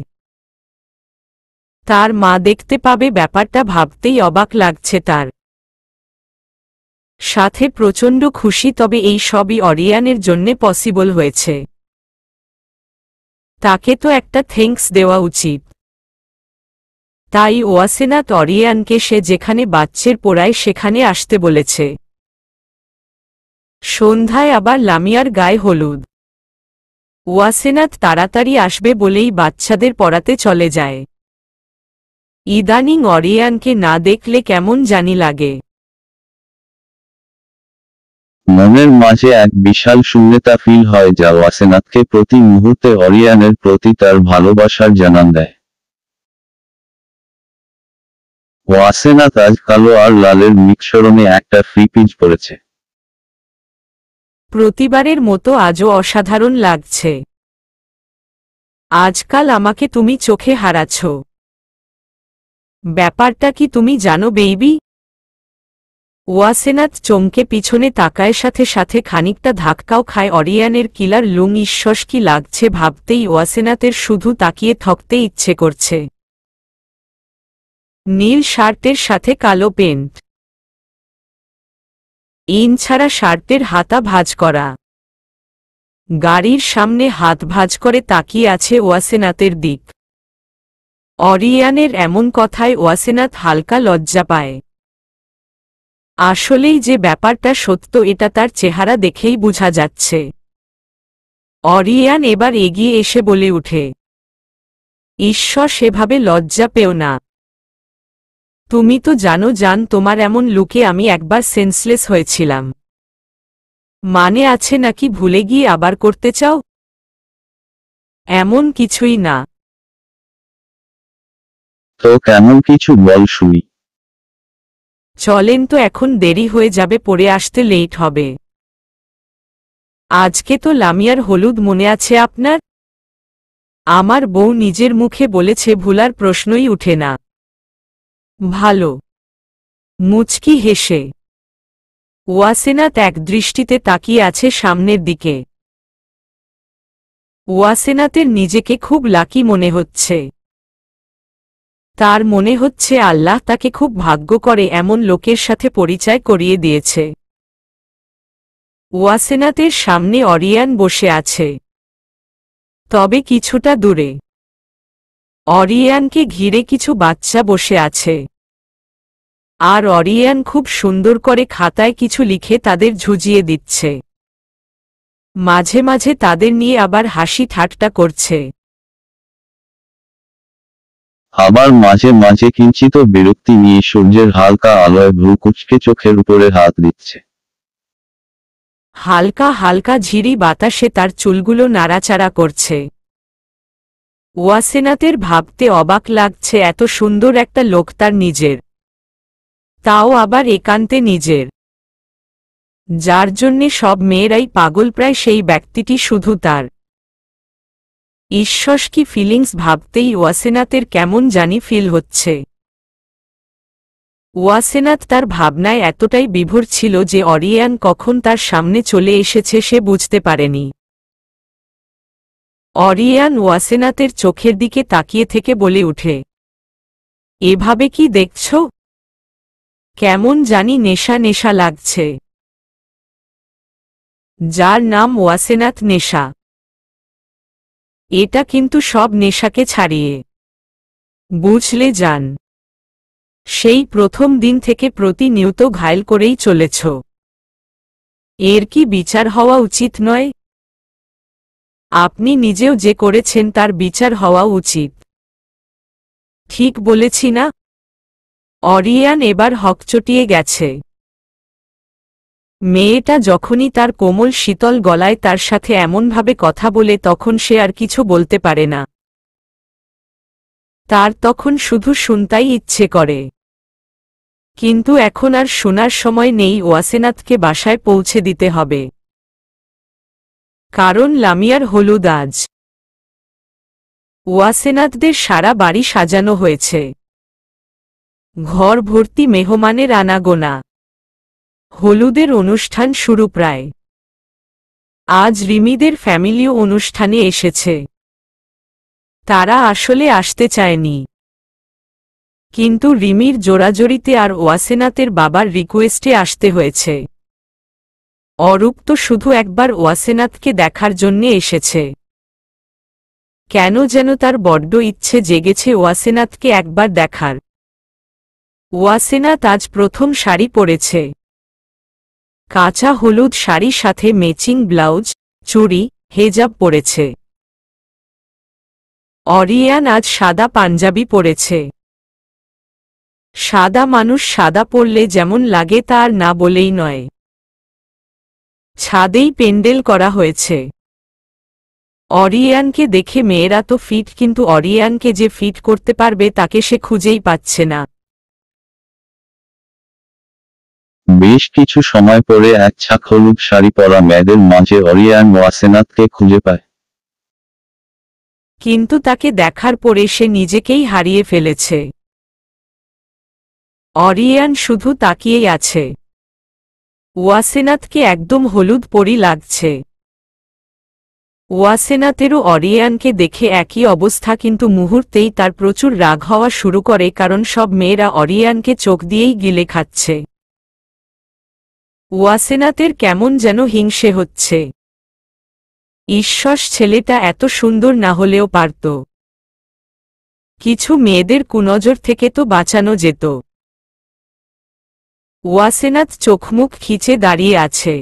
তার মা দেখতে পাবে, ব্যাপারটা ভাবতেই অবাক লাগছে তার। সাথে প্রচণ্ড খুশি, তবে এই সবই অরিয়ানের জন্যে পসিবল হয়েছে। তাকে তো একটা থ্যাঙ্কস দেওয়া উচিত। তাই ওয়াসেনাত অরিয়ানকে সে যেখানে বাচ্চের পোড়ায় সেখানে আসতে বলেছে। সন্ধ্যায় আবার লামিয়ার গায়ে হলুদ। ওয়াসেনাত তাড়াতাড়ি আসবে বলেই বাচ্চাদের পড়াতে চলে যায়। ইদানিং অরিয়ানকে না দেখলে কেমন জানি লাগে। মনের মাঝে এক বিশাল শূন্যতা ফিল হয়, যা ওয়াসেনাতকে প্রতি মুহূর্তে অরিয়ানের প্রতি তার ভালোবাসার জানান দেয়। ওয়াসেনাত আজ কালো আর লালের মিশ্রণে একটা ফ্রি পিচ পরেছে। প্রতিবারের মতো আজও অসাধারণ লাগছে। আজকাল আমাকে তুমি চোখে হারাচ্ছ। ব্যাপারটা কি তুমি জানো বেইবি? ওয়াসেনাথ চমকে পিছনে তাকায়, সাথে সাথে খানিকটা ধাক্কাও খায়। অরিয়ানের কিলার লুং, ঈশ্বর কি লাগছে ভাবতেই ওয়াসেনাথের শুধু তাকিয়ে থাকতে ইচ্ছে করছে। নীল শার্টের সাথে কালো প্যান্ট, ইন ছাড়া শার্টের হাতা ভাঁজ করা, গাড়ির সামনে হাত ভাঁজ করে তাকিয়ে আছে ওয়াসেনাথের দিক। অরিয়ানের এমন কথায় ওয়াসেনাথ হালকা লজ্জা পায়। আসলেই যে ব্যাপারটা সত্য এটা তার চেহারা দেখেই বোঝা যাচ্ছে। অরিয়ান এবার এগিয়ে এসে বলে উঠে, ঈশ্বর, সেভাবে লজ্জা পেও না। তুমি তো জানো জান, তোমার এমন লুকে আমি একবার সেন্সলেস হয়েছিলাম। মানে আছে নাকি ভুলে গিয়ে আবার করতে চাও? এমন কিছুই না। তো কেমন কিছু বল শুনি। চলেন তো, এখন দেরি হয়ে যাবে, পরে আসতে লেট হবে। আজকে তো লামিয়ার হলুদ, মনে আছে আপনার? আমার বউ নিজের মুখে বলেছে, ভুলার প্রশ্নই উঠে না। ভালো। মুচকি হেসে ওয়াসেনাথ এক দৃষ্টিতে তাকিয়ে আছে সামনের দিকে। ওয়াসেনাথের নিজেকে খুব লাকি মনে হচ্ছে। তার মনে হচ্ছে আল্লাহ তাকে খুব ভাগ্য করে এমন লোকের সাথে পরিচয় করিয়ে দিয়েছে। ওয়াসেনাথের সামনে অরিয়ান বসে আছে, তবে কিছুটা দূরে। অরিয়ানকে ঘিরে কিছু বাচ্চা বসে আছে, আর অরিয়ান খুব সুন্দর করে খাতায় কিছু লিখে তাদের ঝুঁজিয়ে দিচ্ছে। মাঝে মাঝে তাদের নিয়ে আবার হাসি ঠাট্টা করছে। আবার মাঝে মাঝে কিঞ্চিত বিরক্তি নিয়ে সূর্যের হালকা আলোয় ভ্রু কুঁচকে চোখের উপরে হাত দিচ্ছে। হালকা হালকা ঝিরি বাতাসে তার চুলগুলো নাড়াচাড়া করছে। ওয়াসেনাথের ভাবতে অবাক লাগছে, এত সুন্দর একটা লোক তার নিজের, তাও আবার একান্তে নিজের, যার জন্যে সব মেয়েরাই পাগল, প্রায় সেই ব্যক্তিটি শুধু তার। ঈশ্বর, কি ফিলিংস ভাবতেই ওয়াসেনাথের কেমন জানি ফিল হচ্ছে। ওয়াসেনাথ তার ভাবনায় এতটাই বিভোর ছিল যে অরিয়ান কখন তার সামনে চলে এসেছে সে বুঝতে পারেনি। অরিয়ান ওয়াসেনাথের চোখের দিকে তাকিয়ে থেকে বলে উঠে, এভাবে কি দেখছ? কেমন জানি নেশা নেশা লাগছে। যার নাম ওয়াসেনাথ, নেশা। এটা কিন্তু সব নেশাকে ছাড়িয়ে, বুঝলে জান। সেই প্রথম দিন থেকে প্রতিনিয়ত ঘায়েল করেই চলেছ। এর কি বিচার হওয়া উচিত নয়? আপনি নিজেও যে করেছেন তার বিচার হওয়া উচিত। ঠিক বলেছি না? অরিয়ান এবার হকচটিয়ে গেছে। মেয়েটা যখনই তার কোমল শীতল গলায় তার সাথে এমনভাবে কথা বলে তখন সে আর কিছু বলতে পারে না। তার তখন শুধু শুনতেই ইচ্ছে করে। কিন্তু এখন আর শোনার সময় নেই, ওয়াসেনাথকে বাসায় পৌঁছে দিতে হবে। কারণ লামিয়ার হলুদ আজ। ওয়াসেনাথদের সারা বাড়ি সাজানো হয়েছে, ঘর ভর্তি মেহমানের আনাগোনা। হলুদের অনুষ্ঠান শুরু প্রায়। আজ রিমিদের ফ্যামিলিও অনুষ্ঠানে এসেছে। তারা আসলে আসতে চায়নি, কিন্তু রিমির জোরাজোরিতে আর ওয়াসেনাথের বাবার রিকোয়েস্টে আসতে হয়েছে। অরূপ তো শুধু একবার ওয়াসেনাথকে দেখার জন্যে এসেছে। কেন যেন তার বড্ড ইচ্ছে জেগেছে ওয়াসেনাথকে একবার দেখার। ওয়াসেনাথ আজ প্রথম শাড়ি পরেছে, কাঁচা হলুদ শাড়ির সাথে ম্যাচিং ব্লাউজ, চুড়ি, হেজাব পরেছে। অরিয়ান আজ সাদা পাঞ্জাবি পরেছে। সাদা মানুষ সাদা পরলে যেমন লাগে তা আর না বলেই নয়। ছাদেই প্যান্ডেল করা হয়েছে। অরিয়ানকে দেখে মেয়েরা তো ফিট, কিন্তু অরিয়ানকে যে ফিট করতে পারবে তাকে সে খুঁজেই পাচ্ছে না। বেশ কিছু সময় পরে এক ছাক হলুদ শাড়ি পরা মেয়েদের মাঝে অরিয়ান ওয়াসেনাথকে খুঁজে পায়। কিন্তু তাকে দেখার পরে সে নিজেকেই হারিয়ে ফেলেছে। অরিয়ান শুধু তাকিয়েই আছে। ওয়াসেনাথকে একদম হলুদ পরি লাগছে। ওয়াসেনাথেরও অরিয়ানকে দেখে একই অবস্থা, কিন্তু মুহূর্তেই তার প্রচুর রাগ হওয়া শুরু করে, কারণ সব মেয়েরা অরিয়ানকে চোখ দিয়েই গিলে খাচ্ছে। ওয়াসেনাথের কেমন যেন হিংসে হচ্ছে। ঈশ্বর, ছেলেটা এত সুন্দর না হলেও পারত। কিছু মেয়েদের কুনজর থেকে তো বাঁচানো যেত। ওয়াসেনাথ চোখমুখ খিচে দাঁড়িয়ে আছে।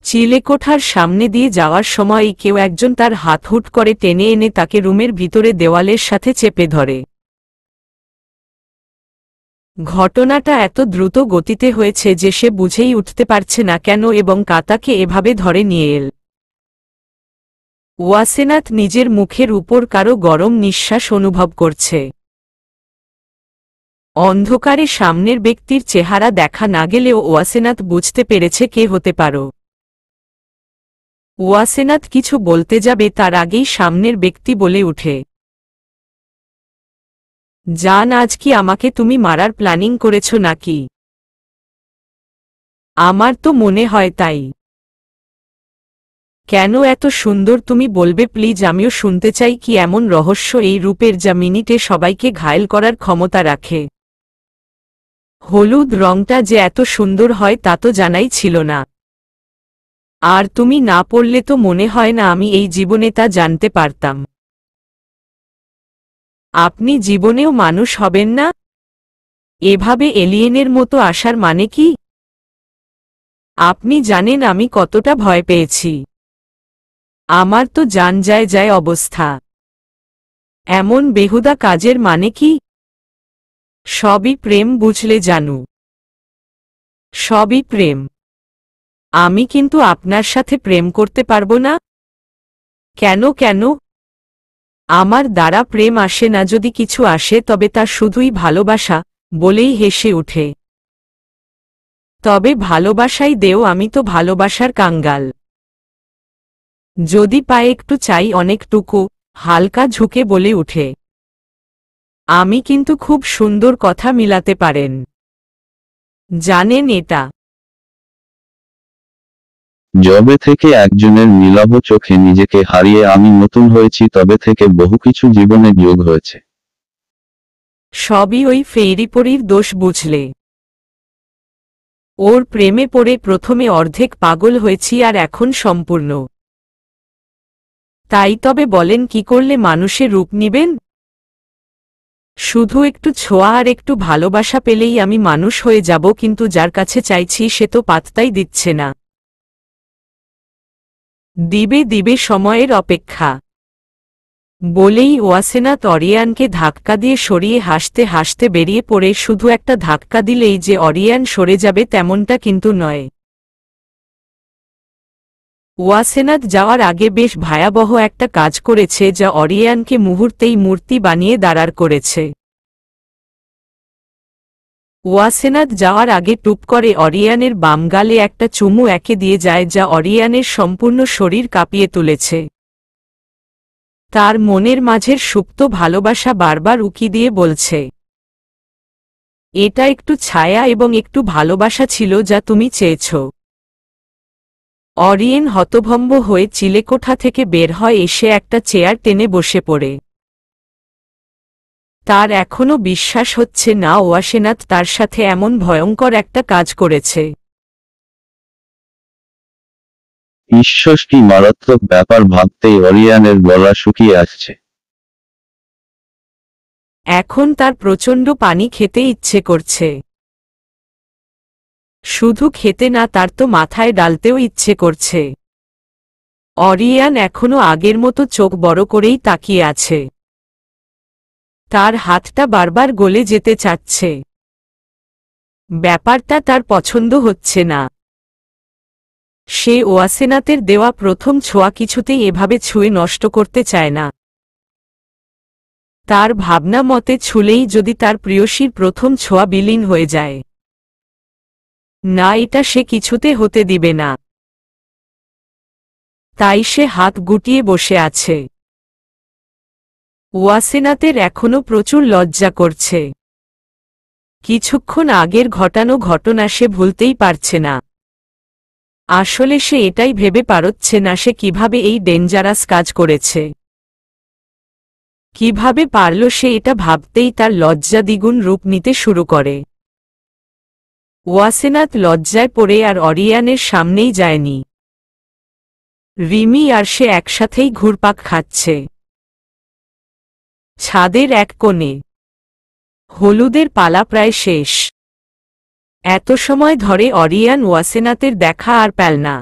চিলেকোঠার সামনে দিয়ে যাওয়ার সময় কেউ একজন তার হাত হুট করে টেনে এনে তাকে রুমের ভিতরে দেওয়ালের সাথে চেপে ধরে। ঘটনাটা এত দ্রুত গতিতে হয়েছে যে সে বুঝেই উঠতে পারছে না কেন এবং কাতাকে এভাবে ধরে নিয়ে এল। ওয়াসেনাথ নিজের মুখের উপর কারো গরম নিঃশ্বাস অনুভব করছে। অন্ধকারে সামনের ব্যক্তির চেহারা দেখা না গেলেও ওয়াসেনাথ বুঝতে পেরেছে কে হতে পারো। ওয়াসেনাথ কিছু বলতে যাবে তার আগেই সামনের ব্যক্তি বলে উঠে, জান, আজ কি আমাকে তুমি মারার প্ল্যানিং করেছ নাকি? আমার তো মনে হয় তাই। কেন এত সুন্দর তুমি বলবে প্লিজ, আমিও শুনতে চাই কি এমন রহস্য এই রূপের যা মিনিটে সবাইকে ঘায়েল করার ক্ষমতা রাখে। হলুদ রংটা যে এত সুন্দর হয় তা তো জানাই ছিল না। আর তুমি না পড়লে তো মনে হয় না আমি এই জীবনে তা জানতে পারতাম। আপনি জীবনেও মানুষ হবেন না? এভাবে এলিয়েনের মতো আসার মানে কি? আপনি জানেন আমি কতটা ভয় পেয়েছি। আমার তো জান যায় যায় অবস্থা। এমন বেহুদা কাজের মানে কি? সবই প্রেম, বুঝলে জানু। সবই প্রেম। আমি কিন্তু আপনার সাথে প্রেম করতে পারবো না। কেন কেন? আমার দ্বারা প্রেম আসে না, যদি কিছু আসে তবে তা শুধুই ভালোবাসা, বলেই হেসে উঠে। তবে ভালোবাসাই দেও, আমি তো ভালোবাসার কাঙ্গাল। যদি পায়ে একটু চাই অনেকটুকু, হালকা ঝুঁকে বলে উঠে। আমি কিন্তু খুব সুন্দর কথা মিলাতে পারেন, জানেন এটা? যবে থেকে একজনের নীলাভ চোখে নিজেকে হারিয়ে আমি নতুন হয়েছি তবে থেকে বহু কিছু জীবনে যোগ হয়েছে। সবই ওই ফেইরিপরির দোষ, বুঝলে। ওর প্রেমে পড়ে প্রথমে অর্ধেক পাগল হয়েছি আর এখন সম্পূর্ণ। তাই তবে বলেন কি করলে মানুষের রূপ নিবেন? শুধু একটু ছোঁয়া আর একটু ভালোবাসা পেলেই আমি মানুষ হয়ে যাব, কিন্তু যার কাছে চাইছি সে তো পাত্তাই দিচ্ছে না। দিবে দিবে সময়ের অপেক্ষা, বলেই ওয়াসেনাথ অরিয়ানকে ধাক্কা দিয়ে সরিয়ে হাসতে হাসতে বেরিয়ে পড়ে। শুধু একটা ধাক্কা দিলেই যে অরিয়ান সরে যাবে তেমনটা কিন্তু নয়। ওয়াসেনাথ যাওয়ার আগে বেশ ভয়াবহ একটা কাজ করেছে, যা অরিয়ানকে মুহূর্তেই মূর্তি বানিয়ে দাঁড়ার করেছে। ওয়াসেনাথ যাওয়ার আগে টুপ করে অরিয়ানের বাম গালে একটা চুমু এঁকে দিয়ে যায়, যা অরিয়ানের সম্পূর্ণ শরীর কাঁপিয়ে তুলেছে। তার মনের মাঝের সুপ্ত ভালোবাসা বারবার উকি দিয়ে বলছে, এটা একটু ছায়া এবং একটু ভালোবাসা ছিল যা তুমি চেয়েছ। অরিয়েন হতভম্ব হয়ে চিলেকোঠা থেকে বের হয়, এসে একটা চেয়ার টেনে বসে পড়ে। তার এখনো বিশ্বাস হচ্ছে না ওয়াসেনাথ তার সাথে এমন ভয়ঙ্কর একটা কাজ করেছে। ঈশ্বর, কি মারাত্মক ব্যাপার, ভাবতেই অরিয়ানের গলা শুকিয়ে আসছে। এখন তার প্রচণ্ড পানি খেতে ইচ্ছে করছে। শুধু খেতে না, তার তো মাথায় ডালতেও ইচ্ছে করছে। অরিয়ান এখনো আগের মতো চোখ বড় করেই তাকিয়ে আছে। তার হাতটা বারবার গলে যেতে চাচ্ছে। ব্যাপারটা তার পছন্দ হচ্ছে না। সে ওয়াসেনাথের দেওয়া প্রথম ছোঁয়া কিছুতেই এভাবে ছুঁয়ে নষ্ট করতে চায় না। তার ভাবনা মতে ছুলেই যদি তার প্রিয়সীর প্রথম ছোঁয়া বিলীন হয়ে যায়, না, এটা সে কিছুতে হতে দিবে না। তাই সে হাত গুটিয়ে বসে আছে। ওয়াসেনাথের এখনো প্রচুর লজ্জা করছে, কিছুক্ষণ আগের ঘটানো ঘটনা সে ভুলতেই পারছে না। আসলে সে এটাই ভেবে পারছে না সে কিভাবে এই ডেঞ্জারাস কাজ করেছে। কিভাবে পারল সে এটা ভাবতেই তার লজ্জা দ্বিগুণ রূপ নিতে শুরু করে। ওয়াসেনাথ লজ্জায় পড়ে আর অরিয়ানের সামনেই যায়নি। রিমি আর সে একসাথেই ঘুরপাক খাচ্ছে ছাদের এক কোণে। হলুদের পালা প্রায় শেষ। এত সময় ধরে অরিয়ান ওয়াসেনাথের দেখা আর পেল না,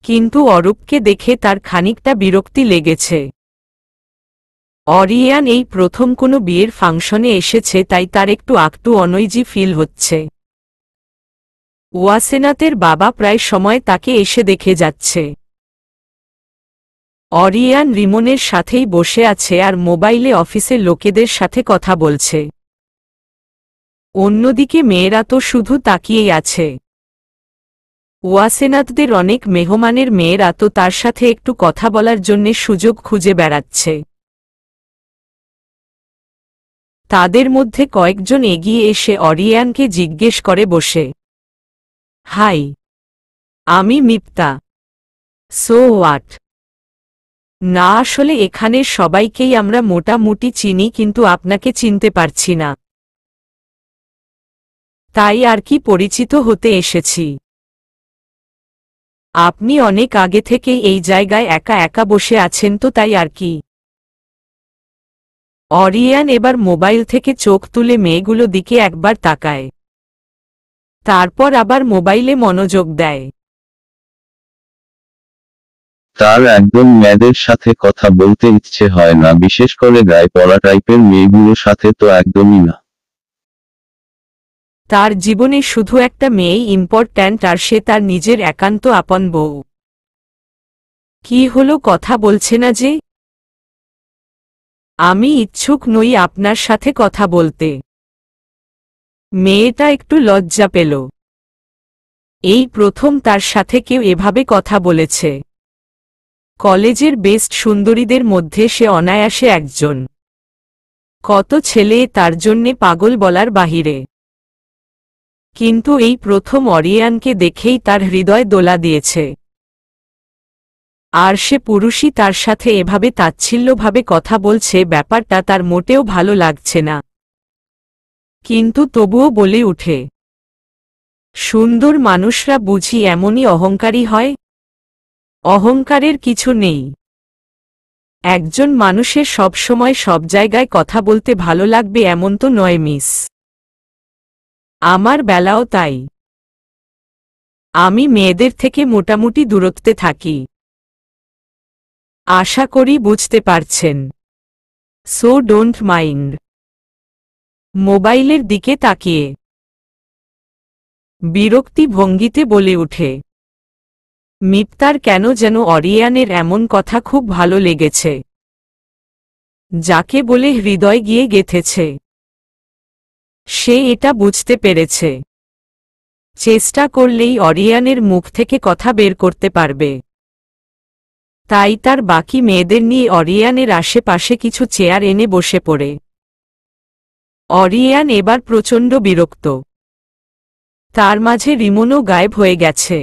কিন্তু অরূপকে দেখে তার খানিকটা বিরক্তি লেগেছে। অরিয়ান এই প্রথম কোনো বিয়ের ফাংশনে এসেছে, তাই তার একটু আকটু অনইজি ফিল হচ্ছে। ওয়াসেনাথের বাবা প্রায় সময় তাকে এসে দেখে যাচ্ছে। অরিয়ান রিমনের সাথেই বসে আছে আর মোবাইলে অফিসের লোকেদের সাথে কথা বলছে। অন্যদিকে মেয়েরা তো শুধু তাকিয়েই আছে। ওয়াসেনাথদের অনেক মেহমানের মেয়েরা তো তার সাথে একটু কথা বলার জন্যে সুযোগ খুঁজে বেড়াচ্ছে। তাদের মধ্যে কয়েকজন এগিয়ে এসে অরিয়ানকে জিজ্ঞেস করে বসে, হাই, আমি মিপ্তা। So what? না, আসলে এখানের সবাইকেই আমরা মোটামুটি চিনি, কিন্তু আপনাকে চিনতে পারছি না, তাই আর কি পরিচিত হতে এসেছি। আপনি অনেক আগে থেকেই এই জায়গায় একা একা বসে আছেন তো, তাই আর কি। অরিয়ান এবার মোবাইল থেকে চোখ তুলে মেয়েগুলো দিকে একবার তাকায়, তারপর আবার মোবাইলে মনোযোগ দেয়। তার একদম মেয়েদের সাথে কথা বলতে ইচ্ছে হয় না, বিশেষ করে গায়ে পড়া টাইপের মেয়েগুলোর সাথে তো একদমই না। তার জীবনে শুধু একটা মেয়েই ইম্পর্ট্যান্ট, আর সে তার নিজের একান্ত আপন বউ। কি হলো, কথা বলছে না যে? আমি ইচ্ছুক নই আপনার সাথে কথা বলতে। মেয়েটা একটু লজ্জা পেল। এই প্রথম তার সাথে কেউ এভাবে কথা বলেছে। কলেজের বেস্ট সুন্দরীদের মধ্যে সে অনায়াসে একজন। কত ছেলে তার জন্যে পাগল বলার বাহিরে। কিন্তু এই প্রথম অরিয়ানকে দেখেই তার হৃদয় দোলা দিয়েছে। আর সে পুরুষই তার সাথে এভাবে তাচ্ছিল্যভাবে কথা বলছে, ব্যাপারটা তার মোটেও ভালো লাগছে না। কিন্তু তবুও বলে উঠে, সুন্দর মানুষরা বুঝি এমনই অহংকারী হয়? অহংকারের কিছু নেই। একজন মানুষের সবসময় সব জায়গায় কথা বলতে ভালো লাগবে এমন তো নয় মিস। আমার বেলাও তাই। আমি মেয়েদের থেকে মোটামুটি দূরত্বে থাকি। আশা করি বুঝতে পারছেন। So don't mind. মোবাইলের দিকে তাকিয়ে বিরক্তি ভঙ্গিতে বলে উঠে। মিপ্তার কেন যেন অরিয়ানের এমন কথা খুব ভালো লেগেছে, যাকে বলে হৃদয় গিয়ে গেঁথেছে। সে এটা বুঝতে পেরেছে, চেষ্টা করলেই অরিয়ানের মুখ থেকে কথা বের করতে পারবে। তাই তার বাকি মেয়েদের নিয়ে অরিয়ানের আশেপাশে কিছু চেয়ার এনে বসে পড়ে। অরিয়ান এবার প্রচণ্ড বিরক্ত। তার মাঝে রিমনও গায়েব হয়ে গেছে।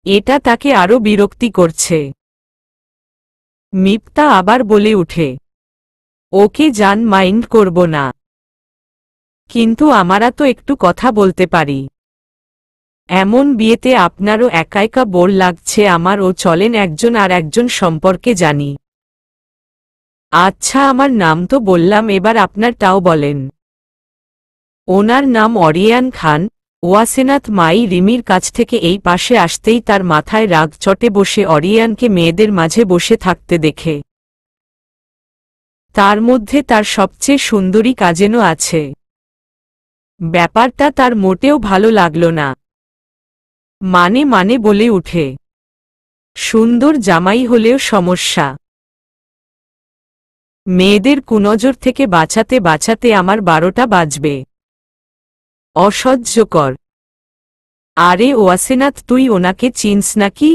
এটা তাকে আরও বিরক্তি করছে। মিপ্তা আবার বলে উঠে, ওকে জান, মাইন্ড করব না, কিন্তু আমরা তো একটু কথা বলতে পারি। এমন বিয়েতে আপনারও একা একা বোর লাগছে আমার, ও চলেন একজন আর একজন সম্পর্কে জানি। আচ্ছা, আমার নাম তো বললাম, এবার আপনারটাও বলেন। ওনার নাম অরিয়ান খান। ওয়াসেনাথ মাই রিমির কাছ থেকে এই পাশে আসতেই তার মাথায় রাগ চটে বসে অরিয়ানকে মেয়েদের মাঝে বসে থাকতে দেখে। তার মধ্যে তার সবচেয়ে সুন্দরী কাজেনও আছে। ব্যাপারটা তার মোটেও ভালো লাগল না। মানে বলে উঠে, সুন্দর জামাই হলেও সমস্যা। মেয়েদের কুনজর থেকে বাঁচাতে বাঁচাতে আমার 12টা বাজবে। অসহ্যকর। আরে ওয়াসেনাথ, তুই ওনাকে চিনস নাকি?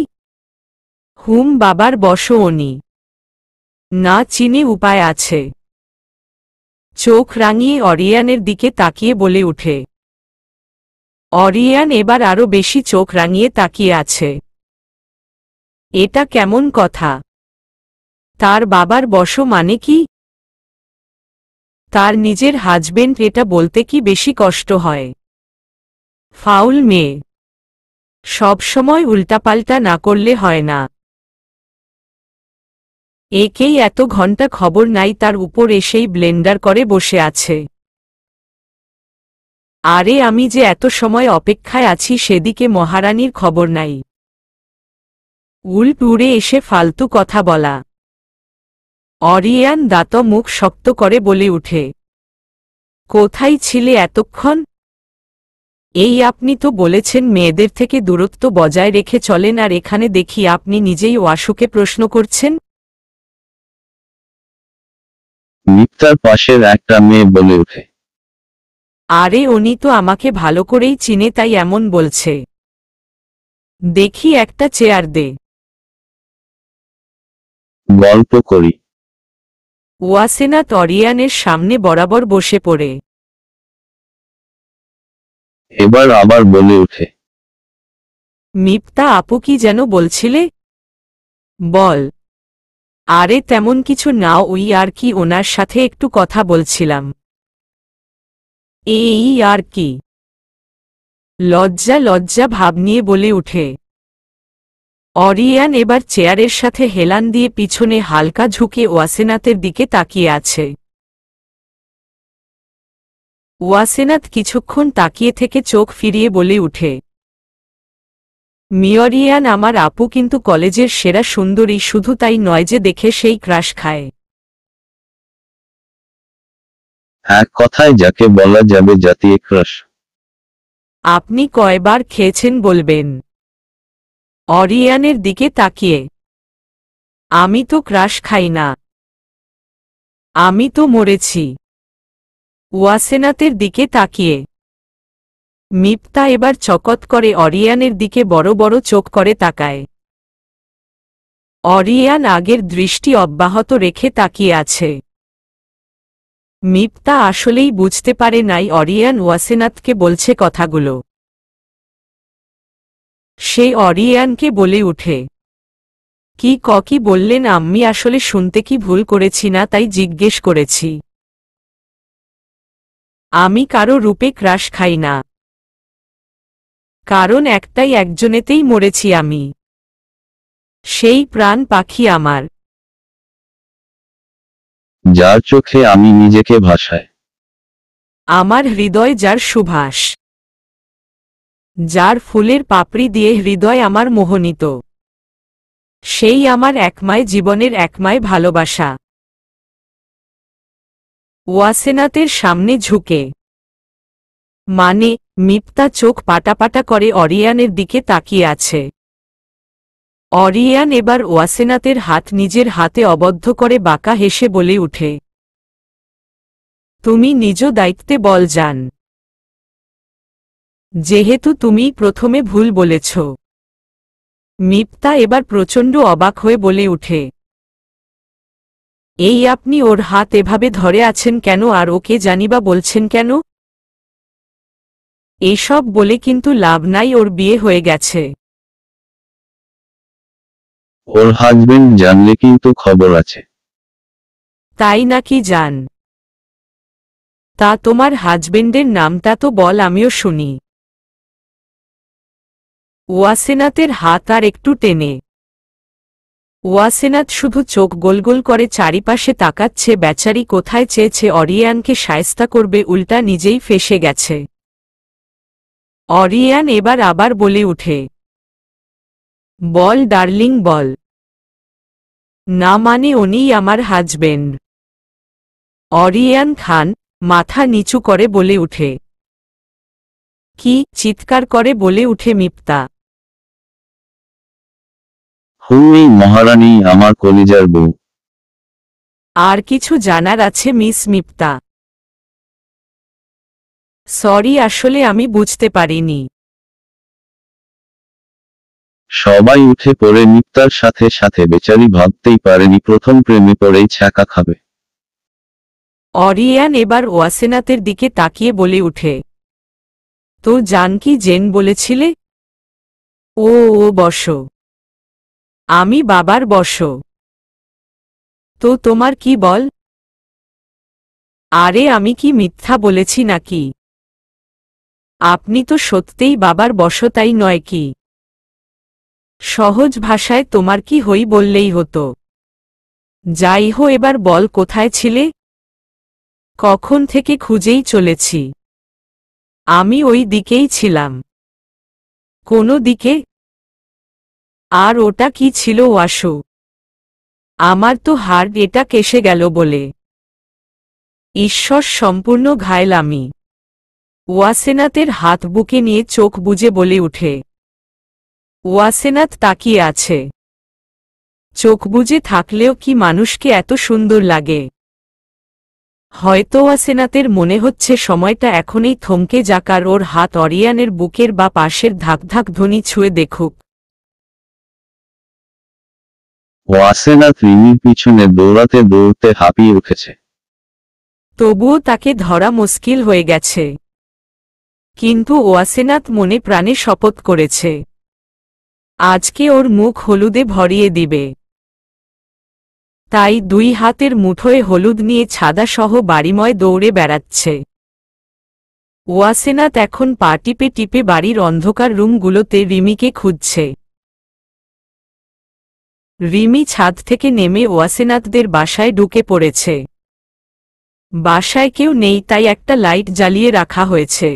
হুম, বাবার বশো উনি। না চিনে উপায় আছে? চোখ রাঙিয়ে অরিয়ানের দিকে তাকিয়ে বলে উঠে। অরিয়ান এবার আরো বেশি চোখ রাঙিয়ে তাকিয়ে আছে। এটা কেমন কথা? তার বাবার বশ মানে কি? তার নিজের হাজবেন্ড এটা বলতে কি বেশি কষ্ট হয়? ফাউল মেয়ে। সবসময় উল্টাপাল্টা না করলে হয় না। একেই এত ঘন্টা খবর নাই তার উপর এসেই ব্লেন্ডার করে বসে আছে। আরে আমি যে এত সময় অপেক্ষায় আছি সেদিকে মহারানীর খবর নাই। উড়ে এসে ফালতু কথা বলা। অরিয়ান দাঁত মুখ শক্ত করে বলে উঠে। কোথায় ছিলে এতক্ষণ? এই আপনি তো বলেছেন মেয়েদের থেকে দূরত্ব বজায় রেখে চলেন, আর এখানে দেখি আপনি নিজেই ওয়াসুকে প্রশ্ন করছেন। মিপ্তার পাশের একটা মেয়ে বলে ওঠে। আরে উনি তো আমাকে ভালো করেই চিনে তাই এমন বলছে। দেখি একটা চেয়ার দে। গল্প করি। ওয়াসেনাত অরিয়ানের সামনে বরাবর বসে পড়ে। এবার আবার বলে ওঠে। মিপ্তা আপু কি যেন বলছিলে? বল। আরে তেমন কিছু না, ওই আর কি, ওনার সাথে একটু কথা বলছিলাম। এই আর কি? লজ্জা লজ্জা ভাব নিয়ে বলে উঠে। অরিয়ান এবার চেয়ারের সাথে হেলান দিয়ে পিছনে হালকা ঝুঁকে ওয়াসেনাতের দিকে তাকিয়ে আছে। ওয়াসেনাত কিছুক্ষণ তাকিয়ে থেকে চোখ ফিরিয়ে বলে উঠে। মিয়রিয়ান আমার আপু কিন্তু কলেজের সেরা সুন্দরী, শুধু তাই নয় যে দেখে সেই ক্রাশ খায়। এক কথায় যাকে বলা যাবে জাতীয় ক্রাশ। আপনি কয়বার খেয়েছেন বলবেন? অরিয়ানের দিকে তাকিয়ে। আমি তো ক্রাশ খাই না। আমি তো মরেছি। ওয়াসেনাতের দিকে তাকিয়ে। মিপ্তা এবার চকত করে অরিয়ানের দিকে বড় বড় চোখ করে তাকায়। অরিয়ান আগের দৃষ্টি অব্যাহত রেখে তাকিয়ে আছে। মিপ্তা আসলেই বুঝতে পারে নাই অরিয়ান ওয়াসেনাতকে বলছে কথাগুলো। সে অরিয়ানকে বলে উঠে। কি বললেন আম্মি? আসলে শুনতে কি ভুল করেছি না তাই জিজ্ঞেস করেছি। আমি কারো রূপে ক্রাশ খাই না। কারণ একটাই, একজনেতেই মরেছি আমি। সেই প্রাণ পাখি আমার। যার চোখে আমি নিজেকে ভাসাই। আমার হৃদয় যার সুভাষ। যার ফুলের পাপড়ি দিয়ে হৃদয় আমার মোহনীত। সেই আমার একমায় জীবনের একমায় ভালোবাসা। ওয়াসেনাতের সামনে ঝুঁকে। মানে? মিপ্তা চোখ পাটাপাটা করে অরিয়ানের দিকে তাকিয়ে আছে। অরিয়ান এবার ওয়াসেনাতের হাত নিজের হাতে অবদ্ধ করে বাঁকা হেসে বলে উঠে। তুমি নিজ দায়িত্বে বল যান। যেহেতু তুমি প্রথমে ভুল বলেছ। মিপ্তা এবার প্রচণ্ড অবাক হয়ে বলে উঠে। এই আপনি ওর হাত এভাবে ধরে আছেন কেন, আর ওকে জানিবা বলছেন কেন? এসব বলে কিন্তু লাভ নাই, ওর বিয়ে হয়ে গেছে। ওর হাজবেন্ড জানলে কিন্তু খবর আছে। তাই নাকি? জান। তা তোমার হাজবেন্ডের নামটা তো বল, আমিও শুনি। ওয়াসেনাতের হাত আর একটু টেনে। ওয়াসেনাত শুধু চোখ গোলগোল করে চারিপাশে তাকাচ্ছে। বেচারি কোথায় চেয়েছে অরিয়ানকে শায়েস্তা করবে, উল্টা নিজেই ফেঁসে গেছে। অরিয়ান এবার আবার বলে উঠে। বল ডার্লিং বল। না মানে উনিই আমার হাজবেন্ড। অরিয়ান খান মাথা নিচু করে বলে উঠে। কি? চিৎকার করে বলে উঠে মিপ্তা। হুই মহারানী, আমার কলিজার বউ। আর কিছু জানার আছে মিস মিপ্তা? সরি, আসলে আমি বুঝতে পারিনি। সবাই উঠে পড়ে মিপ্তার সাথে সাথে। বেচারি ভাবতেই পারেনি প্রথম প্রেমে পড়েই ছ্যাঁকা খাবে। অরিয়ান এবার ওয়াসেনাতের দিকে তাকিয়ে বলে উঠে, তো জান কি জেন বলেছিলে? ও ও বসো। আমি বাবার বসো। তো তোমার কি বল? আরে আমি কি মিথ্যা বলেছি নাকি? আপনি তো সত্যিই বাবার বসো, তাই নয় কি? সহজ ভাষায় তোমার কি হই বললেই হতো। যাই হো, এবার বল কোথায় ছিলে? কখন থেকে খুঁজেই চলেছি। আমি ওই দিকেই ছিলাম। কোনো দিকে? আর ওটা কি ছিল ওয়াসু? আমার তো হার্ট এটা কেসে গেল বলে। ঈশ্বর, সম্পূর্ণ ঘায়েল আমি। ওয়াসেনাতের হাত বুকে নিয়ে চোখ বুজে বলে উঠে। ওয়াসেনাত তাকিয়ে আছে। চোখ বুজে থাকলেও কি মানুষকে এত সুন্দর লাগে? হয়তো ওয়াসেনাতের মনে হচ্ছে সময়টা এখনই থমকে যাক আর ওর হাত অরিয়ানের বুকের বা পাশের ধাক ধাক ধ্বনি ছুঁয়ে দেখুক। ওয়াসেনাথ রিমির পিছনে দৌড়াতে দৌড়তে হাঁপিয়ে উঠেছে। তবুও তাকে ধরা মুশকিল হয়ে গেছে। কিন্তু ওয়াসেনাত মনে প্রাণে শপথ করেছে, আজকে ওর মুখ হলুদে ভরিয়ে দিবে। তাই দুই হাতের মুঠোয় হলুদ নিয়ে ছাদাসহ বাড়িময় দৌড়ে বেড়াচ্ছে। ওয়াসেনাত এখন পা টিপে টিপে বাড়ির অন্ধকার রুমগুলোতে রিমিকে খুঁজছে। রিমি ছাদ থেকে নেমে ওয়াসেনাতদের বাসায় ঢুকে পড়েছে। বাসায় কেউ নেই, তাই একটা লাইট জ্বালিয়ে রাখা হয়েছে।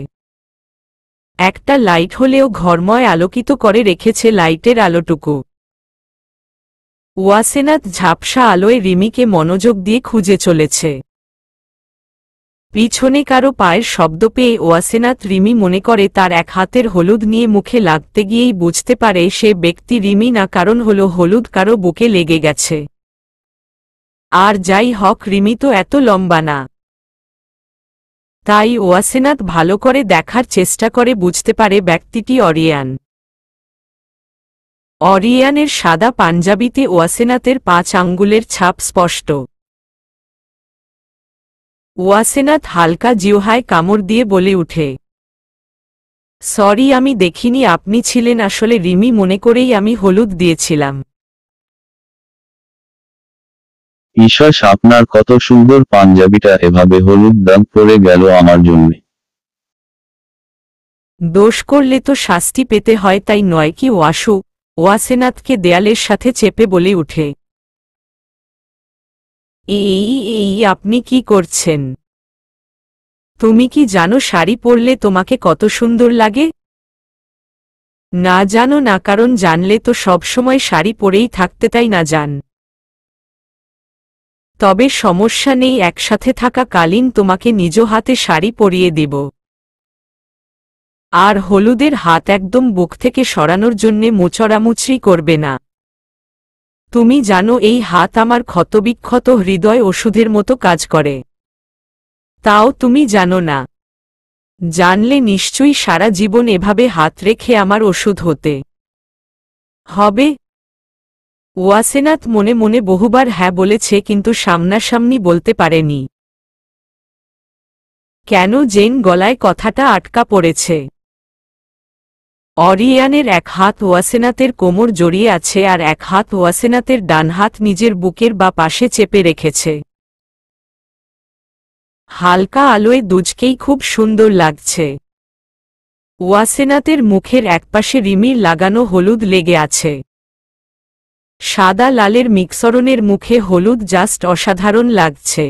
একটা লাইট হলেও ঘরময় আলোকিত করে রেখেছে লাইটের আলোটুকু। ওয়াসেনাত ঝাপসা আলোয় রিমিকে মনোযোগ দিয়ে খুঁজে চলেছে। পিছনে কারো পায়ের শব্দ পেয়ে ওয়াসেনাত রিমি মনে করে তার এক হাতের হলুদ নিয়ে মুখে লাগতে গিয়েই বুঝতে পারে সে ব্যক্তি রিমি না, কারণ হলো হলুদ কারো বুকে লেগে গেছে। আর যাই হক, রিমি তো এত লম্বা না। তাই ওয়াসেনাত ভালো করে দেখার চেষ্টা করে বুঝতে পারে ব্যক্তিটি অরিয়ান। অরিয়ানের সাদা পাঞ্জাবিতে ওয়াসেনাতের 5 আঙ্গুলের ছাপ স্পষ্ট। ওয়াসেনাত হালকা জিহ্বায় কামড় দিয়ে বলে উঠে, সরি, আমি দেখিনি আপনি ছিলেন। আসলে রিমি মনে করেই আমি হলুদ দিয়েছিলাম। ঈশ্বর, আপনার কত সুন্দর পাঞ্জাবিটা এভাবে হলুদ দাগ পড়ে গেল আমার জন্যে। দোষ করলে তো শাস্তি পেতে হয়, তাই নয় কি ওয়াসু? ওয়াসেনাতকে দেয়ালের সাথে চেপে বলে উঠে। এই আপনি কি করছেন? তুমি কি জানো শাড়ি পরলে তোমাকে কত সুন্দর লাগে? না জানো না, কারণ জানলে তো সবসময় শাড়ি পরেই থাকতে, তাই না জান। তবে সমস্যা নেই, একসাথে থাকা কালীন তোমাকে নিজ হাতে শাড়ি পরিয়ে দিব। আর হলুদের হাত একদম বুক থেকে সরানোর জন্যে মোচড়ামুচড়ি করবে না। তুমি জানো এই হাত আমার ক্ষতবিক্ষত হৃদয় ওষুধের মতো কাজ করে। তাও তুমি জানো না। জানলে নিশ্চয়ই সারা জীবন এভাবে হাত রেখে আমার ওষুধ হতে হবে। ওয়াসেনাত মনে মনে বহুবার হ্যাঁ বলেছে, কিন্তু সামনাসামনি বলতে পারেনি। কেন জেন গলায় কথাটা আটকা পড়েছে। অরিয়ানের এক হাত ওয়াসেনাতের কোমর জড়িয়ে আছে আর এক হাত ওয়াসেনাতের ডান হাত নিজের বুকের বা পাশে চেপে রেখেছে। হালকা আলোয় দুজকেই খুব সুন্দর লাগছে। ওয়াসেনাতের মুখের একপাশে রিমির লাগানো হলুদ লেগে আছে। সাদা লালের মিক্সরণের মুখে হলুদ জাস্ট অসাধারণ লাগছে।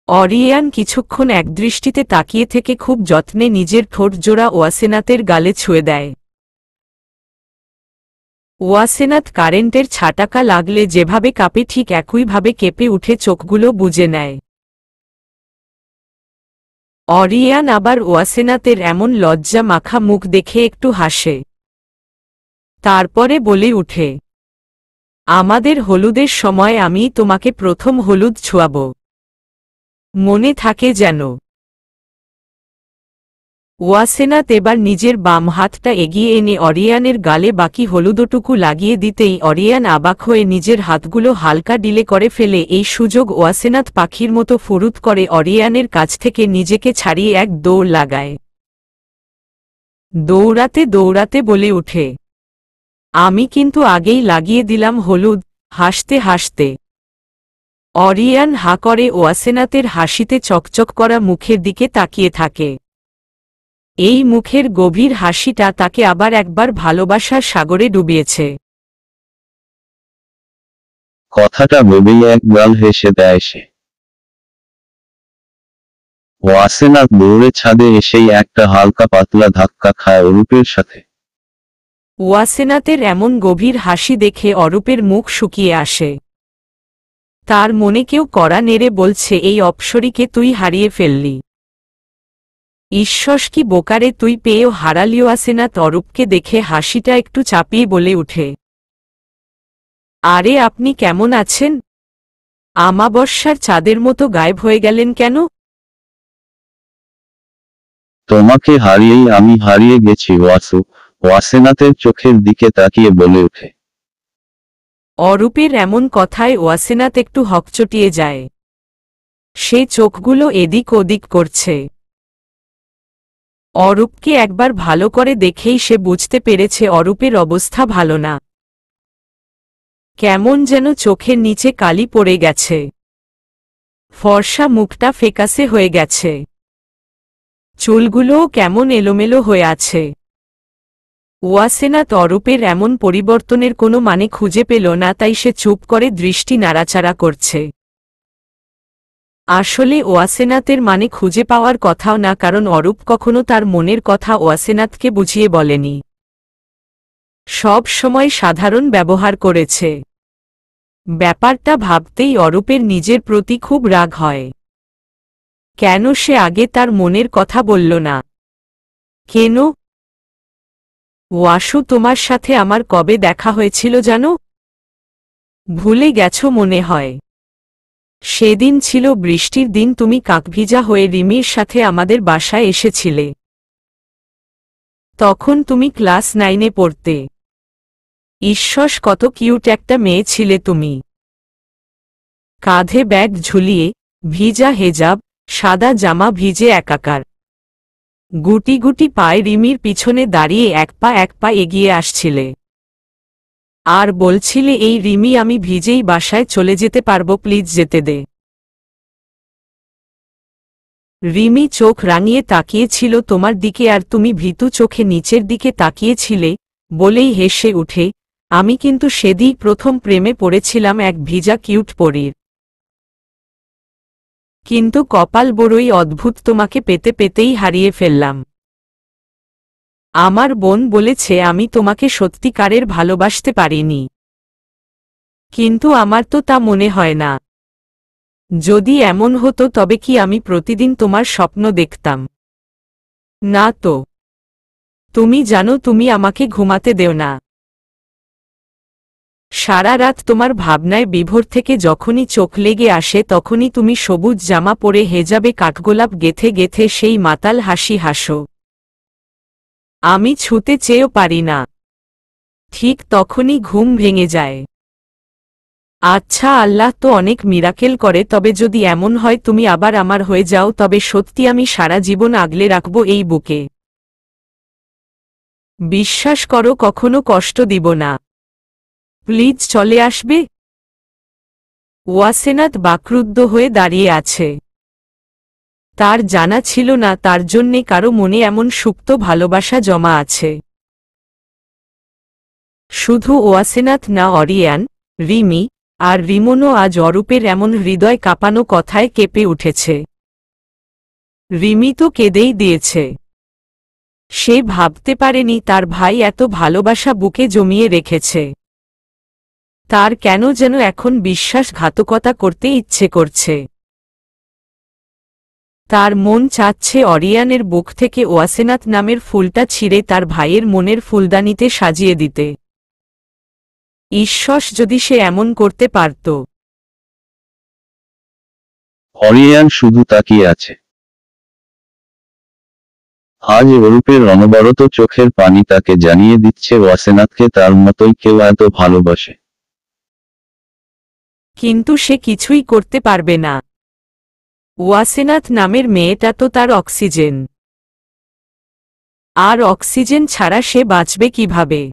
অরিয়ান কিছুক্ষণ একদৃষ্টিতে তাকিয়ে থেকে খুব যত্নে নিজের ঠোঁট জোড়া ওয়াসেনাতের গালে ছুঁয়ে দেয়। ওয়াসেনাত কারেন্টের ছাটাকা লাগলে যেভাবে কাঁপে ঠিক একইভাবে কেঁপে উঠে চোখগুলো বুজে নেয়। অরিয়ান আবার ওয়াসেনাতের এমন লজ্জা মাখা মুখ দেখে একটু হাসে। তারপরে বলে উঠে, আমাদের হলুদের সময় আমি তোমাকে প্রথম হলুদ ছোঁয়াব, মনে থাকে যেন। ওয়াসেনাথ এবার নিজের বাম হাতটা এগিয়ে এনে অরিয়ানের গালে বাকি হলুদটুকু লাগিয়ে দিতেই অরিয়ান অবাক হয়ে নিজের হাতগুলো হালকা ডিলে করে ফেলে। এই সুযোগ ওয়াসেনাথ পাখির মতো ফুরুত করে অরিয়ানের কাছ থেকে নিজেকে ছাড়িয়ে এক দৌড় লাগায়। দৌড়াতে দৌড়াতে বলে ওঠে, আমি কিন্তু আগেই লাগিয়ে দিলাম হলুদ। হাসতে হাসতে অরিয়ান হা করে ওয়াসেনাথের হাসিতে চকচক করা মুখের দিকে তাকিয়ে থাকে। এই মুখের গভীর হাসিটা তাকে আবার একবার ভালোবাসার সাগরে ডুবিয়েছে। কথাটা ভেবেই এক গাল হেসে দেয় সে। ওয়াসেনাথ দৌড়ে ছাদে এসেই একটা হালকা পাতলা ধাক্কা খায় অরূপের সাথে। ওয়াসেনাথের এমন গভীর হাসি দেখে অরূপের মুখ শুকিয়ে আসে। তার মনে কেউ কড়া নেড়ে বলছে, এই অপ্সরীকে তুই হারিয়ে ফেললি। ঈশ্বর, কি বোকারে তুই পেয়েও হারালি। ওয়াসেনাথ অরূপকে দেখে হাসিটা একটু চাপিয়ে বলে উঠে, আরে আপনি কেমন আছেন? আমাবস্যার চাঁদের মতো গায়েব হয়ে গেলেন কেন? তোমাকে হারিয়েই আমি হারিয়ে গেছি ওয়াসু। ওয়াসেনাথের চোখের দিকে তাকিয়ে বলে ওঠে। অরূপের এমন কথায় ওয়াসেনাথ একটু হকচটিয়ে যায়। সে চোখগুলো এদিক ওদিক করছে। অরূপকে একবার ভালো করে দেখেই সে বুঝতে পেরেছে অরূপের অবস্থা ভালো না। কেমন যেন চোখের নিচে কালি পড়ে গেছে। ফর্সা মুখটা ফ্যাকাশে হয়ে গেছে। চুলগুলোও কেমন এলোমেলো হয়ে আছে। ওয়াসেনাথ অরূপের এমন পরিবর্তনের কোনো মানে খুঁজে পেল না, তাই সে চুপ করে দৃষ্টি নাড়াচাড়া করছে। আসলে ওয়াসেনাথের মানে খুঁজে পাওয়ার কথাও না, কারণ অরূপ কখনো তার মনের কথা ওয়াসেনাথকে বুঝিয়ে বলেনি। সব সময় সাধারণ ব্যবহার করেছে। ব্যাপারটা ভাবতেই অরূপের নিজের প্রতি খুব রাগ হয়। কেন সে আগে তার মনের কথা বলল না? কেন? ওয়াসু, তোমার সাথে আমার কবে দেখা হয়েছিল জানো? ভুলে গেছো মনে হয়। সেদিন ছিল বৃষ্টির দিন, তুমি কাকভিজা হয়ে রিমির সাথে আমাদের বাসায় এসেছিলে। তখন তুমি ক্লাস 9-এ পড়তে। ঈশ্বর, কত কিউট একটা মেয়ে ছিলে তুমি। কাঁধে ব্যাগ ঝুলিয়ে, ভিজা হেজাব, সাদা জামা ভিজে একাকার। গুটি গুটি পায়ে রিমির পিছনে দাঁড়িয়ে এক পা এগিয়ে আসছিলে। আর বলছিলে, এই রিমি, আমি ভিজেই বাসায় চলে যেতে পারবো, প্লিজ যেতে দে। রিমি চোখ রাঙিয়ে তাকিয়েছিল তোমার দিকে, আর তুমি ভীতু চোখে নিচের দিকে তাকিয়েছিলে। বলেই হেসে উঠে, আমি কিন্তু সেদিই প্রথম প্রেমে পড়েছিলাম এক ভিজা কিউট পরীর। কিন্তু কপাল বড়ই অদ্ভুত, তোমাকে পেতে পেতেই হারিয়ে ফেললাম। আমার বোন বলেছে আমি তোমাকে সত্যিকারের ভালোবাসতে পারিনি। কিন্তু আমার তো তা মনে হয় না। যদি এমন হতো তবে কি আমি প্রতিদিন তোমার স্বপ্ন দেখতাম? না তো। তুমি জানো তুমি আমাকে ঘুমাতে দেও না। সারা রাত তোমার ভাবনায় বিভোর থেকে যখনই চোখ লেগে আসে তখনই তুমি সবুজ জামা পরে হেজাবে কাঠগোলাপ গেথে গেথে সেই মাতাল হাসি হাসো। আমি ছুতে চেয়েও পারি না। ঠিক তখনই ঘুম ভেঙে যায়। আচ্ছা, আল্লাহ তো অনেক মিরাকেল করে, তবে যদি এমন হয় তুমি আবার আমার হয়ে যাও, তবে সত্যি আমি সারা জীবন আগলে রাখব এই বুকে। বিশ্বাস করো, কখনো কষ্ট দিব না। প্লিজ চলে আসবে? ওয়াসেনাথ বাকরুদ্ধ হয়ে দাঁড়িয়ে আছে। তার জানা ছিল না তার জন্যে কারো মনে এমন সুপ্ত ভালোবাসা জমা আছে। শুধু ওয়াসেনাথ না, অরিয়ান, রিমি আর রিমনও আজ অরূপের এমন হৃদয় কাঁপানো কথায় কেঁপে উঠেছে। রিমি তো কেঁদেই দিয়েছে। সে ভাবতে পারেনি তার ভাই এত ভালোবাসা বুকে জমিয়ে রেখেছে। তার কেন যেন এখন বিশ্বাসঘাতকতা করতে ইচ্ছে করছে। তার মন চাচ্ছে অরিয়ানের বুক থেকে ওয়াসেনাথ নামের ফুলটা ছিঁড়ে তার ভাইয়ের মনের ফুলদানিতে সাজিয়ে দিতে। ঈশ্বর, যদি সে এমন করতে পারত। অরিয়ান শুধু তাকিয়ে আছে। আজ অরূপের অনবরত চোখের পানি তাকে জানিয়ে দিচ্ছে ওয়াসেনাথকে তার মতোই কেউ এত ভালোবাসে। কিন্তু সে কিছুই করতে পারবে না। ওয়াসেনাথ নামের মেয়েটা তো তার অক্সিজেন, আর অক্সিজেন ছাড়া সে বাঁচবে কিভাবে?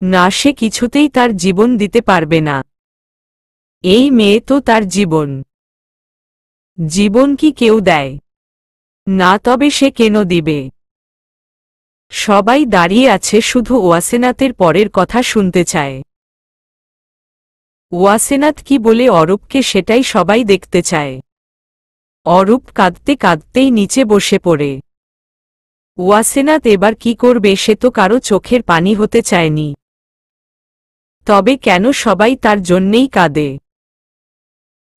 না, সে কিছুতেই তার জীবন দিতে পারবে না। এই মেয়ে তো তার জীবন। জীবন কি কেউ দেয় না? তবে সে কেন দিবে? সবাই দাঁড়িয়ে আছে, শুধু ওয়াসেনাথের পরের কথা শুনতে চায়। ওয়াসেনাথ কি বলে অরূপকে সেটাই সবাই দেখতে চায়। অরূপ কাঁদতে কাঁদতেই নিচে বসে পড়ে। ওয়াসেনাথ এবার কি করবে সে তো কারো চোখের পানি হতে চায়নি। তবে কেন সবাই তার জন্যেই কাঁদে?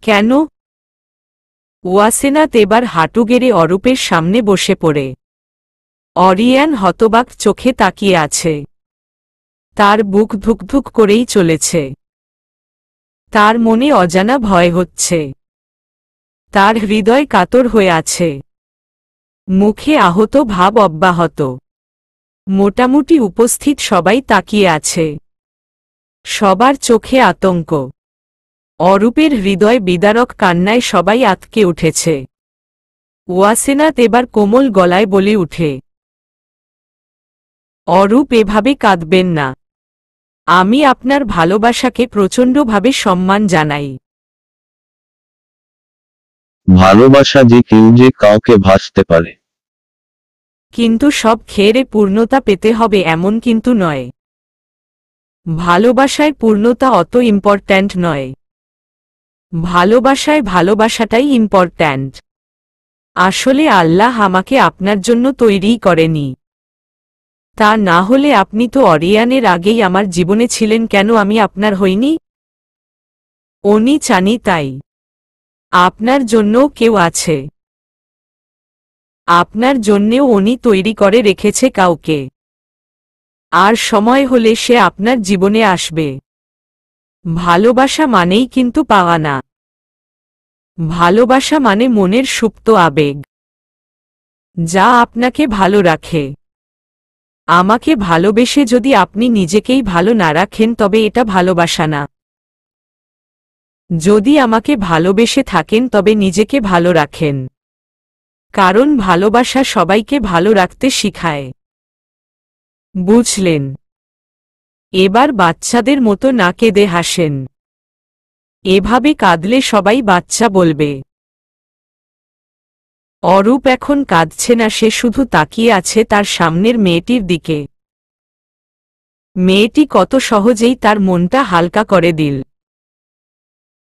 কেন? ওয়াসেনাথ এবার হাঁটু গেড়ে অরূপের সামনে বসে পড়ে। অরিয়ান হতবাক চোখে তাকিয়ে আছে। তার বুক ধুকধুক করেই চলেছে। তার মনে অজানা ভয় হচ্ছে। তার হৃদয় কাতর হয়ে আছে। মুখে আহত ভাব অব্যাহত। মোটামুটি উপস্থিত সবাই তাকিয়ে আছে। সবার চোখে আতঙ্ক। অরূপের হৃদয় বিদারক কান্নায় সবাই আতকে উঠেছে। ওয়াসেনাথ এবার কোমল গলায় বলে উঠে, অরূপ, এভাবে কাঁদবেন না। আমি আপনার ভালোবাসাকে প্রচণ্ডভাবে সম্মান জানাই। ভালোবাসা যে কেউ যে কাউকে ভাসতে পারে। কিন্তু সব ক্ষেত্রে পূর্ণতা পেতে হবে এমন কিন্তু নয়। ভালোবাসায় পূর্ণতা অত ইম্পর্ট্যান্ট নয়। ভালোবাসায় ভালোবাসাটাই ইম্পর্ট্যান্ট। আসলে আল্লাহ আমাকে আপনার জন্য তৈরিই করেনি। তা না হলে আপনি তো অরিয়ানের আগেই আমার জীবনে ছিলেন, কেন আমি আপনার হইনি? উনি চানি তাই। আপনার জন্যও কেউ আছে। আপনার জন্যেও উনি তৈরি করে রেখেছে কাউকে। আর সময় হলে সে আপনার জীবনে আসবে। ভালোবাসা মানেই কিন্তু পাওয়া না। ভালোবাসা মানে মনের সুপ্ত আবেগ, যা আপনাকে ভালো রাখে। আমাকে ভালোবেসে যদি আপনি নিজেকেই ভালো না রাখেন তবে এটা ভালোবাসা না। যদি আমাকে ভালোবেসে থাকেন তবে নিজেকে ভালো রাখেন। কারণ ভালোবাসা সবাইকে ভালো রাখতে শিখায়। বুঝলেন? এবার বাচ্চাদের মতো না কেঁদে হাসেন। এভাবে কাঁদলে সবাই বাচ্চা বলবে। অরূপ এখন কাঁদছে না, সে শুধু তাকিয়ে আছে তার সামনের মেয়েটির দিকে। মেয়েটি কত সহজেই তার মনটা হালকা করে দিল।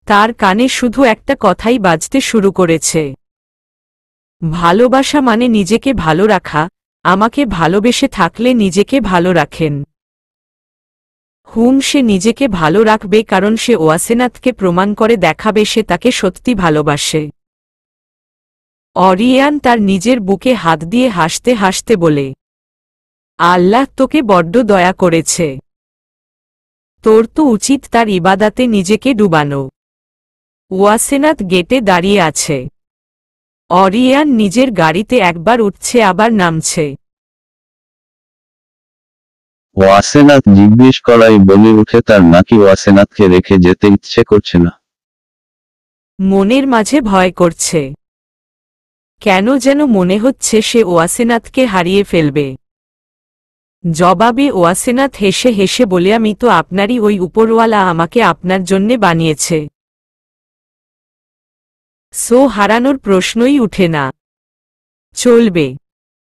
তার কানে শুধু একটা কথাই বাজতে শুরু করেছে, ভালোবাসা মানে নিজেকে ভালো রাখা। আমাকে ভালোবেসে থাকলে নিজেকে ভালো রাখেন। সে নিজেকে ভালো রাখবে কারণ সে ওয়াসেনাথকে প্রমাণ করে দেখাবে সে তাকে সত্যি ভালোবাসে। অরিয়ান তার নিজের বুকে হাত দিয়ে হাসতে হাসতে বলে, আল্লাহ তোকে বড্ড দয়া করেছে। তোর তো উচিত তার ইবাদাতে নিজেকে ডুবানো। ওয়াসেনাথ গেটে দাঁড়িয়ে আছে। অরিয়ান নিজের গাড়িতে একবার উঠছে আবার নামছে। ওয়াসেনাথ জিজ্ঞেস করাই বলে উঠে তার নাকি ওয়াসেনাথকে রেখে যেতে ইচ্ছে করছে না। মনের মাঝে ভয় করছে। কেন যেন মনে হচ্ছে সে ওয়াসেনাথকে হারিয়ে ফেলবে। জবাবে ওয়াসেনাথ হেসে হেসে বলে, আমি তো আপনারই, ওই উপরওয়ালা আমাকে আপনার জন্যে বানিয়েছে। হারানোর প্রশ্নই উঠে না। চলবে।